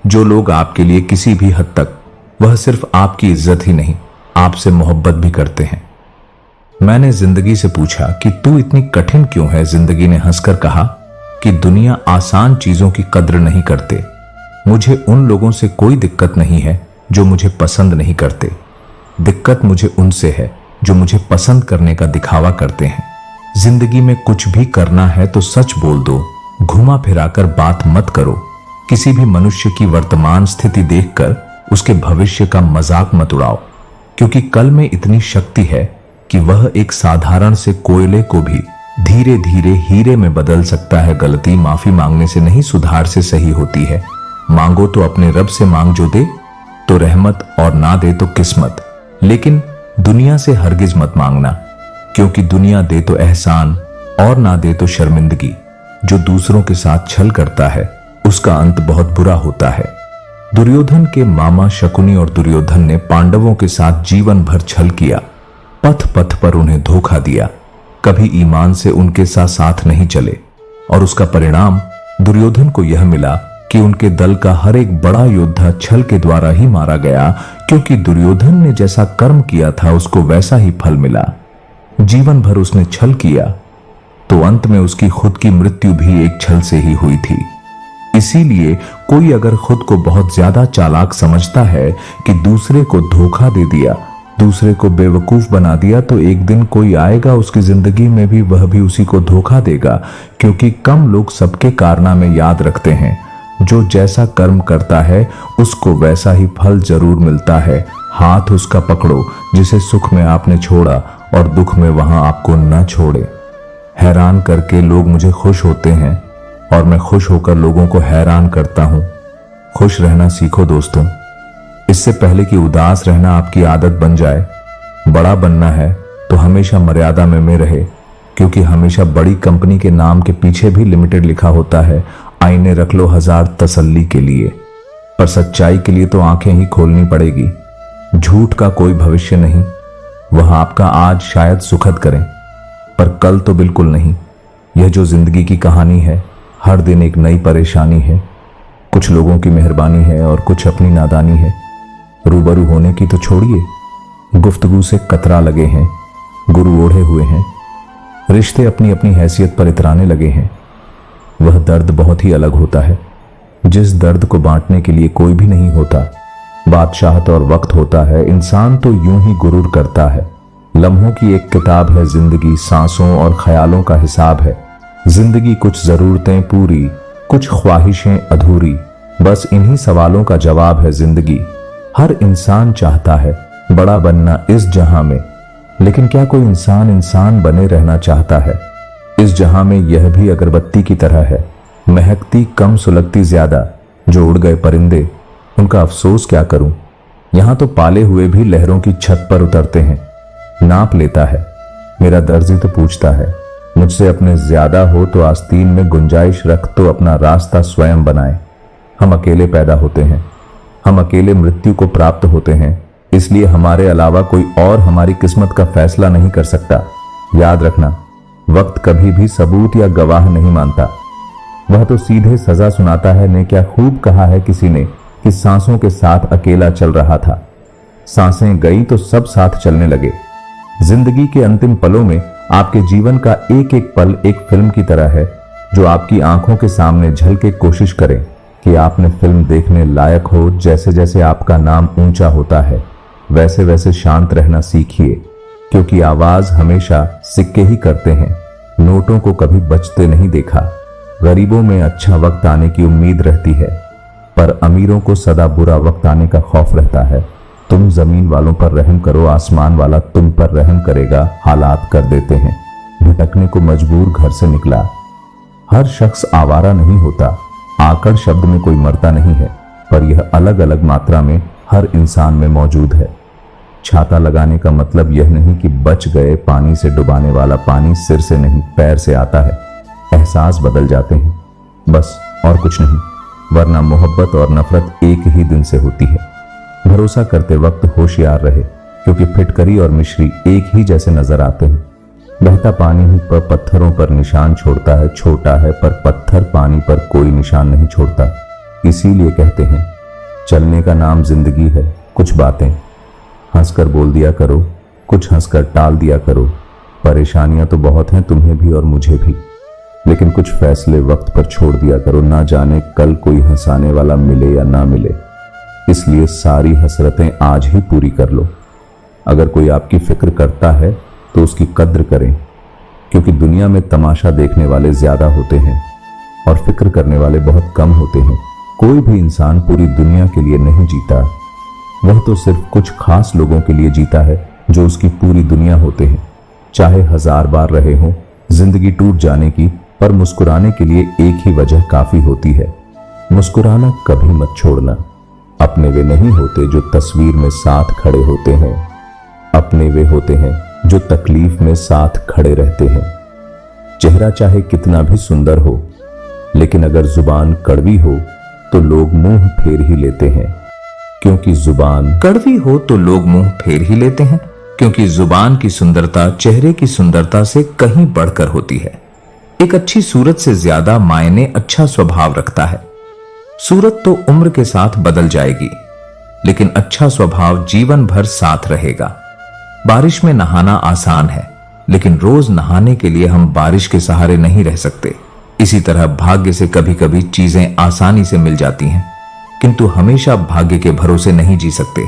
जो लोग आपके लिए किसी भी हद तक, वह सिर्फ आपकी इज्जत ही नहीं आपसे मोहब्बत भी करते हैं। मैंने जिंदगी से पूछा कि तू इतनी कठिन क्यों है। जिंदगी ने हंसकर कहा कि दुनिया आसान चीजों की कद्र नहीं करते। मुझे उन लोगों से कोई दिक्कत नहीं है जो मुझे पसंद नहीं करते, दिक्कत मुझे उनसे है जो मुझे पसंद करने का दिखावा करते हैं। जिंदगी में कुछ भी करना है तो सच बोल दो, घुमा फिराकर बात मत करो। किसी भी मनुष्य की वर्तमान स्थिति देखकर उसके भविष्य का मजाक मत उड़ाओ, क्योंकि कल में इतनी शक्ति है कि वह एक साधारण से कोयले को भी धीरे धीरे हीरे में बदल सकता है। गलती माफी मांगने से नहीं, सुधार से सही होती है। मांगो तो अपने रब से मांग, जो दे तो रहमत और ना दे तो किस्मत। लेकिन दुनिया से हरगिज मत मांगना, क्योंकि दुनिया दे तो एहसान और ना दे तो शर्मिंदगी। जो दूसरों के साथ छल करता है उसका अंत बहुत बुरा होता है। दुर्योधन के मामा शकुनी और दुर्योधन ने पांडवों के साथ जीवन भर छल किया, पथ पथ पर उन्हें धोखा दिया, कभी ईमान से उनके साथ साथ नहीं चले, और उसका परिणाम दुर्योधन को यह मिला कि उनके दल का हर एक बड़ा योद्धा छल के द्वारा ही मारा गया, क्योंकि दुर्योधन ने जैसा कर्म किया था उसको वैसा ही फल मिला। जीवन भर उसने छल किया तो अंत में उसकी खुद की मृत्यु भी एक छल से ही हुई थी। इसीलिए कोई अगर खुद को बहुत ज्यादा चालाक समझता है कि दूसरे को धोखा दे दिया, दूसरे को बेवकूफ बना दिया, तो एक दिन कोई आएगा उसकी जिंदगी में भी वह भी उसी को धोखा देगा। क्योंकि कम लोग सबके कारनामे याद रखते हैं। जो जैसा कर्म करता है उसको वैसा ही फल जरूर मिलता है। हाथ उसका पकड़ो जिसे सुख में आपने छोड़ा और दुख में वहां आपको न छोड़े। हैरान करके लोग मुझे खुश होते हैं और मैं खुश होकर लोगों को हैरान करता हूं। खुश रहना सीखो दोस्तों, इससे पहले कि उदास रहना आपकी आदत बन जाए। बड़ा बनना है तो हमेशा मर्यादा में रहे, क्योंकि हमेशा बड़ी कंपनी के नाम के पीछे भी लिमिटेड लिखा होता है। आईने रख लो हजार तसल्ली के लिए, पर सच्चाई के लिए तो आंखें ही खोलनी पड़ेगी। झूठ का कोई भविष्य नहीं, वह आपका आज शायद सुखद करें पर कल तो बिल्कुल नहीं। यह जो जिंदगी की कहानी है, हर दिन एक नई परेशानी है। कुछ लोगों की मेहरबानी है और कुछ अपनी नादानी है। रूबरू होने की तो छोड़िए, गुफ्तगू से कतरा लगे हैं, गुरु ओढ़े हुए हैं, रिश्ते अपनी अपनी हैसियत पर इतराने लगे हैं। वह दर्द बहुत ही अलग होता है जिस दर्द को बांटने के लिए कोई भी नहीं होता। बादशाहत और वक्त होता है, इंसान तो यूं ही गुरूर करता है। लम्हों की एक किताब है जिंदगी, सांसों और ख्यालों का हिसाब है। जिंदगी कुछ जरूरतें पूरी, कुछ ख्वाहिशें अधूरी, बस इन्हीं सवालों का जवाब है जिंदगी। हर इंसान चाहता है बड़ा बनना इस जहां में, लेकिन क्या कोई इंसान इंसान बने रहना चाहता है? इस जहां में यह भी अगरबत्ती की तरह है, महकती कम सुलगती ज्यादा। जो उड़ गए परिंदे, उनका अफसोस क्या करूं। यहां तो पाले हुए भी लहरों की छत पर उतरते हैं। नाप लेता है, मेरा दर्जी तो पूछता है मुझसे अपने ज्यादा हो तो आस्तीन में गुंजाइश रख तो अपना रास्ता स्वयं बनाए। हम अकेले पैदा होते हैं, हम अकेले मृत्यु को प्राप्त होते हैं, इसलिए हमारे अलावा कोई और हमारी किस्मत का फैसला नहीं कर सकता। याद रखना, वक्त कभी भी सबूत या गवाह नहीं मानता, वह तो सीधे सजा सुनाता है। ने क्या खूब कहा है किसी ने कि सांसों के साथ अकेला चल रहा था, सांसें गई तो सब साथ चलने लगे। जिंदगी के अंतिम पलों में आपके जीवन का एक एक पल एक फिल्म की तरह है, जो आपकी आंखों के सामने झलके कोशिश करें कि आपने फिल्म देखने लायक हो। जैसे जैसे आपका नाम ऊंचा होता है, वैसे वैसे शांत रहना सीखिए, क्योंकि आवाज हमेशा सिक्के ही करते हैं, नोटों को कभी बचते नहीं देखा। गरीबों में अच्छा वक्त आने की उम्मीद रहती है, पर अमीरों को सदा बुरा वक्त आने का खौफ रहता है। तुम जमीन वालों पर रहम करो, आसमान वाला तुम पर रहम करेगा। हालात कर देते हैं, भटकने को मजबूर घर से निकला। हर शख्स आवारा नहीं होता, आकड़ शब्द में कोई मरता नहीं है, पर यह अलग अलग मात्रा में हर इंसान में मौजूद है। छाता लगाने का मतलब यह नहीं कि बच गए, पानी से डुबाने वाला पानी सिर से नहीं पैर से आता है। एहसास बदल जाते हैं, बस और कुछ नहीं, वरना मोहब्बत और नफरत एक ही दिन से होती है। भरोसा करते वक्त होशियार रहे, क्योंकि फिटकरी और मिश्री एक ही जैसे नजर आते हैं। बहता पानी ही पर पत्थरों पर निशान छोड़ता है, छोटा है पर पत्थर पानी पर कोई निशान नहीं छोड़ता। इसीलिए कहते हैं चलने का नाम जिंदगी है। कुछ बातें हंसकर बोल दिया करो, कुछ हंसकर टाल दिया करो। परेशानियां तो बहुत हैं तुम्हें भी और मुझे भी, लेकिन कुछ फैसले वक्त पर छोड़ दिया करो। ना जाने कल कोई हंसाने वाला मिले या ना मिले, इसलिए सारी हसरतें आज ही पूरी कर लो। अगर कोई आपकी फिक्र करता है तो उसकी कद्र करें, क्योंकि दुनिया में तमाशा देखने वाले ज्यादा होते हैं और फिक्र करने वाले बहुत कम होते हैं। कोई भी इंसान पूरी दुनिया के लिए नहीं जीता, वह तो सिर्फ कुछ खास लोगों के लिए जीता है जो उसकी पूरी दुनिया होते हैं। चाहे 1000 बार रहे हों जिंदगी टूट जाने की, पर मुस्कुराने के लिए एक ही वजह काफी होती है। मुस्कुराना कभी मत छोड़ना। अपने वे नहीं होते जो तस्वीर में साथ खड़े होते हैं, अपने वे होते हैं जो तकलीफ में साथ खड़े रहते हैं। चेहरा चाहे कितना भी सुंदर हो, लेकिन अगर जुबान कड़वी हो तो लोग मुंह फेर ही लेते हैं, क्योंकि जुबान कड़वी हो तो लोग मुंह फेर ही लेते हैं, क्योंकि जुबान की सुंदरता चेहरे की सुंदरता से कहीं बढ़कर होती है। एक अच्छी सूरत से ज्यादा मायने अच्छा स्वभाव रखता है। सूरत तो उम्र के साथ बदल जाएगी, लेकिन अच्छा स्वभाव जीवन भर साथ रहेगा। बारिश में नहाना आसान है, लेकिन रोज नहाने के लिए हम बारिश के सहारे नहीं रह सकते। इसी तरह भाग्य से कभी कभी चीजें आसानी से मिल जाती हैं, किंतु हमेशा भाग्य के भरोसे नहीं जी सकते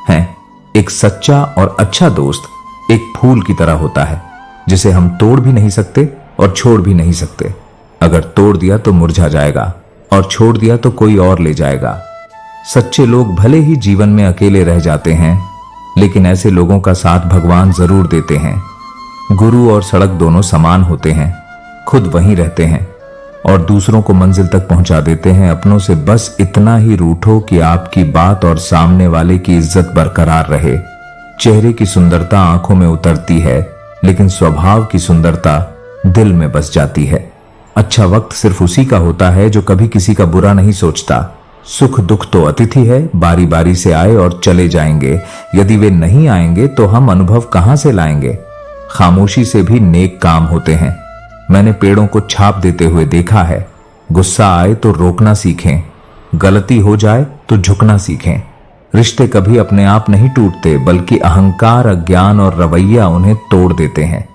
हैं। एक सच्चा और अच्छा दोस्त एक फूल की तरह होता है, जिसे हम तोड़ भी नहीं सकते और छोड़ भी नहीं सकते। अगर तोड़ दिया तो मुरझा जाएगा और छोड़ दिया तो कोई और ले जाएगा। सच्चे लोग भले ही जीवन में अकेले रह जाते हैं, लेकिन ऐसे लोगों का साथ भगवान जरूर देते हैं। गुरु और सड़क दोनों समान होते हैं, खुद वहीं रहते हैं और दूसरों को मंजिल तक पहुंचा देते हैं। अपनों से बस इतना ही रूठो कि आपकी बात और सामने वाले की इज्जत बरकरार रहे। चेहरे की सुंदरता आंखों में उतरती है, लेकिन स्वभाव की सुंदरता दिल में बस जाती है। अच्छा वक्त सिर्फ उसी का होता है जो कभी किसी का बुरा नहीं सोचता। सुख दुख तो अतिथि है, बारी बारी से आए और चले जाएंगे। यदि वे नहीं आएंगे तो हम अनुभव कहां से लाएंगे। खामोशी से भी नेक काम होते हैं। मैंने पेड़ों को छाप देते हुए देखा है। गुस्सा आए तो रोकना सीखें, गलती हो जाए तो झुकना सीखें। रिश्ते कभी अपने आप नहीं टूटते, बल्कि अहंकार, अज्ञान और रवैया उन्हें तोड़ देते हैं।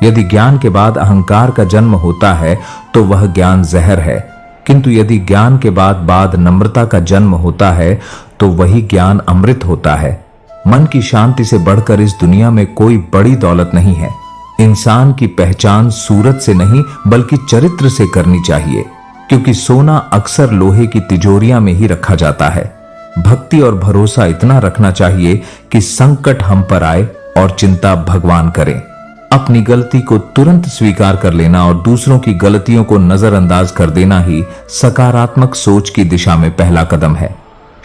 यदि ज्ञान के बाद अहंकार का जन्म होता है तो वह ज्ञान जहर है, किंतु यदि ज्ञान के बाद नम्रता का जन्म होता है तो वही ज्ञान अमृत होता है। मन की शांति से बढ़कर इस दुनिया में कोई बड़ी दौलत नहीं है। इंसान की पहचान सूरत से नहीं बल्कि चरित्र से करनी चाहिए, क्योंकि सोना अक्सर लोहे की तिजोरियां में ही रखा जाता है। भक्ति और भरोसा इतना रखना चाहिए कि संकट हम पर आए और चिंता भगवान करें। अपनी गलती को तुरंत स्वीकार कर लेना और दूसरों की गलतियों को नजरअंदाज कर देना ही सकारात्मक सोच की दिशा में पहला कदम है।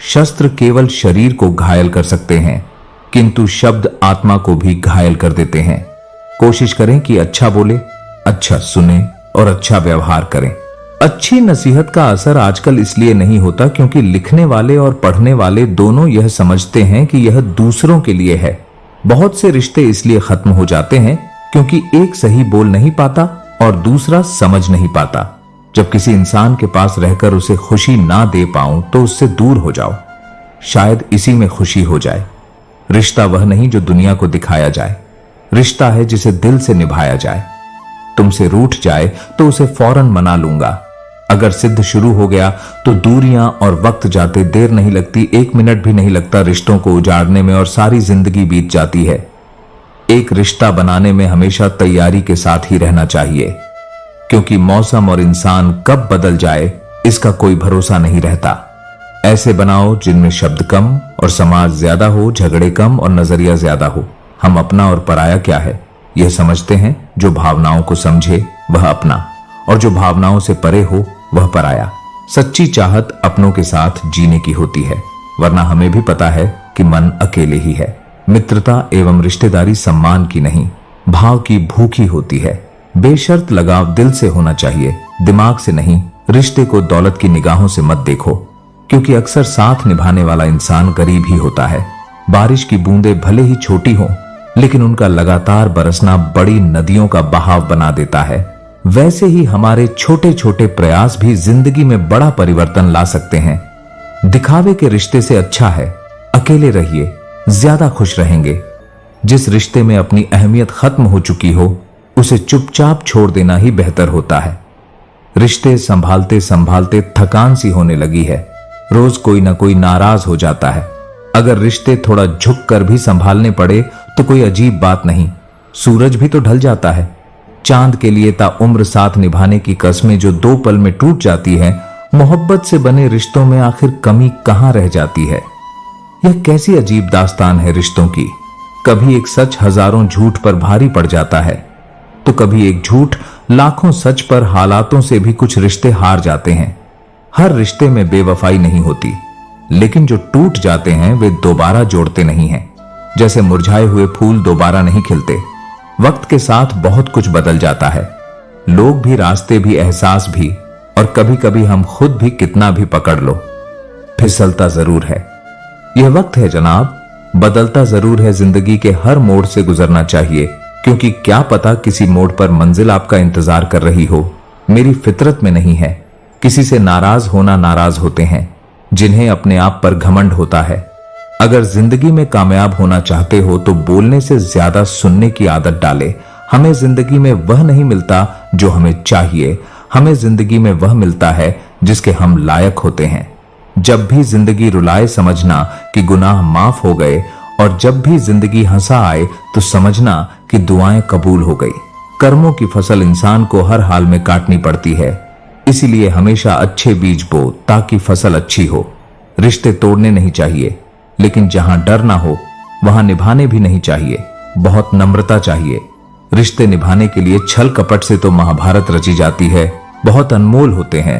शस्त्र केवल शरीर को घायल कर सकते हैं, किंतु शब्द आत्मा को भी घायल कर देते हैं। कोशिश करें कि अच्छा बोले, अच्छा सुने और अच्छा व्यवहार करें। अच्छी नसीहत का असर आजकल इसलिए नहीं होता क्योंकि लिखने वाले और पढ़ने वाले दोनों यह समझते हैं कि यह दूसरों के लिए है। बहुत से रिश्ते इसलिए खत्म हो जाते हैं क्योंकि एक सही बोल नहीं पाता और दूसरा समझ नहीं पाता। जब किसी इंसान के पास रहकर उसे खुशी ना दे पाऊं तो उससे दूर हो जाओ, शायद इसी में खुशी हो जाए। रिश्ता वह नहीं जो दुनिया को दिखाया जाए, रिश्ता है जिसे दिल से निभाया जाए। तुमसे रूठ जाए तो उसे फौरन मना लूंगा। अगर सिद्ध शुरू हो गया तो दूरियां और वक्त जाते देर नहीं लगती, 1 मिनट भी नहीं लगता रिश्तों को उजाड़ने में और सारी जिंदगी बीत जाती है। एक रिश्ता बनाने में हमेशा तैयारी के साथ ही रहना चाहिए क्योंकि मौसम और इंसान कब बदल जाए इसका कोई भरोसा नहीं रहता। ऐसे बनाओ जिनमें शब्द कम और समाज ज्यादा हो, झगड़े कम और नजरिया ज्यादा हो। हम अपना और पराया क्या है यह समझते हैं। जो भावनाओं को समझे वह अपना और जो भावनाओं से परे हो वह पराया। सच्ची चाहत अपनों के साथ जीने की होती है, वरना हमें भी पता है कि मन अकेले ही है। मित्रता एवं रिश्तेदारी सम्मान की नहीं, भाव की भूखी होती है। बेशर्त लगाव दिल से होना चाहिए, दिमाग से नहीं। रिश्ते को दौलत की निगाहों से मत देखो क्योंकि अक्सर साथ निभाने वाला इंसान गरीब ही होता है। बारिश की बूंदें भले ही छोटी हों लेकिन उनका लगातार बरसना बड़ी नदियों का बहाव बना देता है। वैसे ही हमारे छोटे छोटे प्रयास भी जिंदगी में बड़ा परिवर्तन ला सकते हैं। दिखावे के रिश्ते से अच्छा है अकेले रहिए, ज्यादा खुश रहेंगे। जिस रिश्ते में अपनी अहमियत खत्म हो चुकी हो उसे चुपचाप छोड़ देना ही बेहतर होता है। रिश्ते संभालते संभालते थकान सी होने लगी है। रोज कोई ना कोई नाराज हो जाता है। अगर रिश्ते थोड़ा झुक कर भी संभालने पड़े तो कोई अजीब बात नहीं, सूरज भी तो ढल जाता है। चांद के लिए ताउम्र साथ निभाने की कस्में जो 2 पल में टूट जाती है, मोहब्बत से बने रिश्तों में आखिर कमी कहां रह जाती है। यह कैसी अजीब दास्तान है रिश्तों की। कभी एक सच हजारों झूठ पर भारी पड़ जाता है तो कभी एक झूठ लाखों सच पर हालातों से भी कुछ रिश्ते हार जाते हैं। हर रिश्ते में बेवफाई नहीं होती, लेकिन जो टूट जाते हैं वे दोबारा जोड़ते नहीं हैं। जैसे मुरझाए हुए फूल दोबारा नहीं खिलते। वक्त के साथ बहुत कुछ बदल जाता है, लोग भी, रास्ते भी, एहसास भी, और कभी कभी हम खुद भी। कितना भी पकड़ लो फिसलता जरूर है। यह वक्त है जनाब, बदलता जरूर है। जिंदगी के हर मोड़ से गुजरना चाहिए क्योंकि क्या पता किसी मोड़ पर मंजिल आपका इंतजार कर रही हो। मेरी फितरत में नहीं है। किसी से नाराज होना नाराज होते हैं जिन्हें अपने आप पर घमंड होता है। अगर जिंदगी में कामयाब होना चाहते हो तो बोलने से ज्यादा सुनने की आदत डाले। हमें जिंदगी में वह नहीं मिलता जो हमें चाहिए, हमें जिंदगी में वह मिलता है जिसके हम लायक होते हैं। जब भी जिंदगी रुलाए समझना कि गुनाह माफ हो गए, और जब भी जिंदगी हंसा आए तो समझना कि दुआएं कबूल हो गई। कर्मों की फसल इंसान को हर हाल में काटनी पड़ती है, इसीलिए हमेशा अच्छे बीज बो ताकि फसल अच्छी हो। रिश्ते तोड़ने नहीं चाहिए, लेकिन जहां डर ना हो वहां निभाने भी नहीं चाहिए। बहुत नम्रता चाहिए। रिश्ते निभाने के लिए छल कपट से तो महाभारत रची जाती है, बहुत अनमोल होते हैं।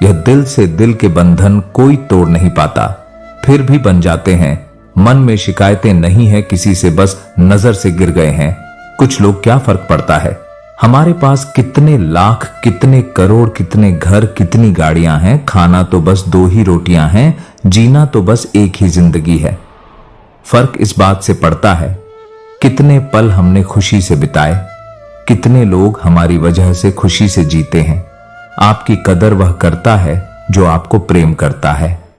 यह दिल से दिल के बंधन कोई तोड़ नहीं पाता, फिर भी बन जाते हैं। मन में शिकायतें नहीं है किसी से, बस नजर से गिर गए हैं। कुछ लोग, क्या फर्क पड़ता है, हमारे पास कितने लाख, कितने करोड़, कितने घर, कितनी गाड़ियां हैं, खाना तो बस 2 ही रोटियां हैं, जीना तो बस एक ही जिंदगी है। फर्क इस बात से पड़ता है कितने पल हमने खुशी से बिताए, कितने लोग हमारी वजह से खुशी से जीते हैं। आपकी कदर वह करता है जो आपको प्रेम करता है।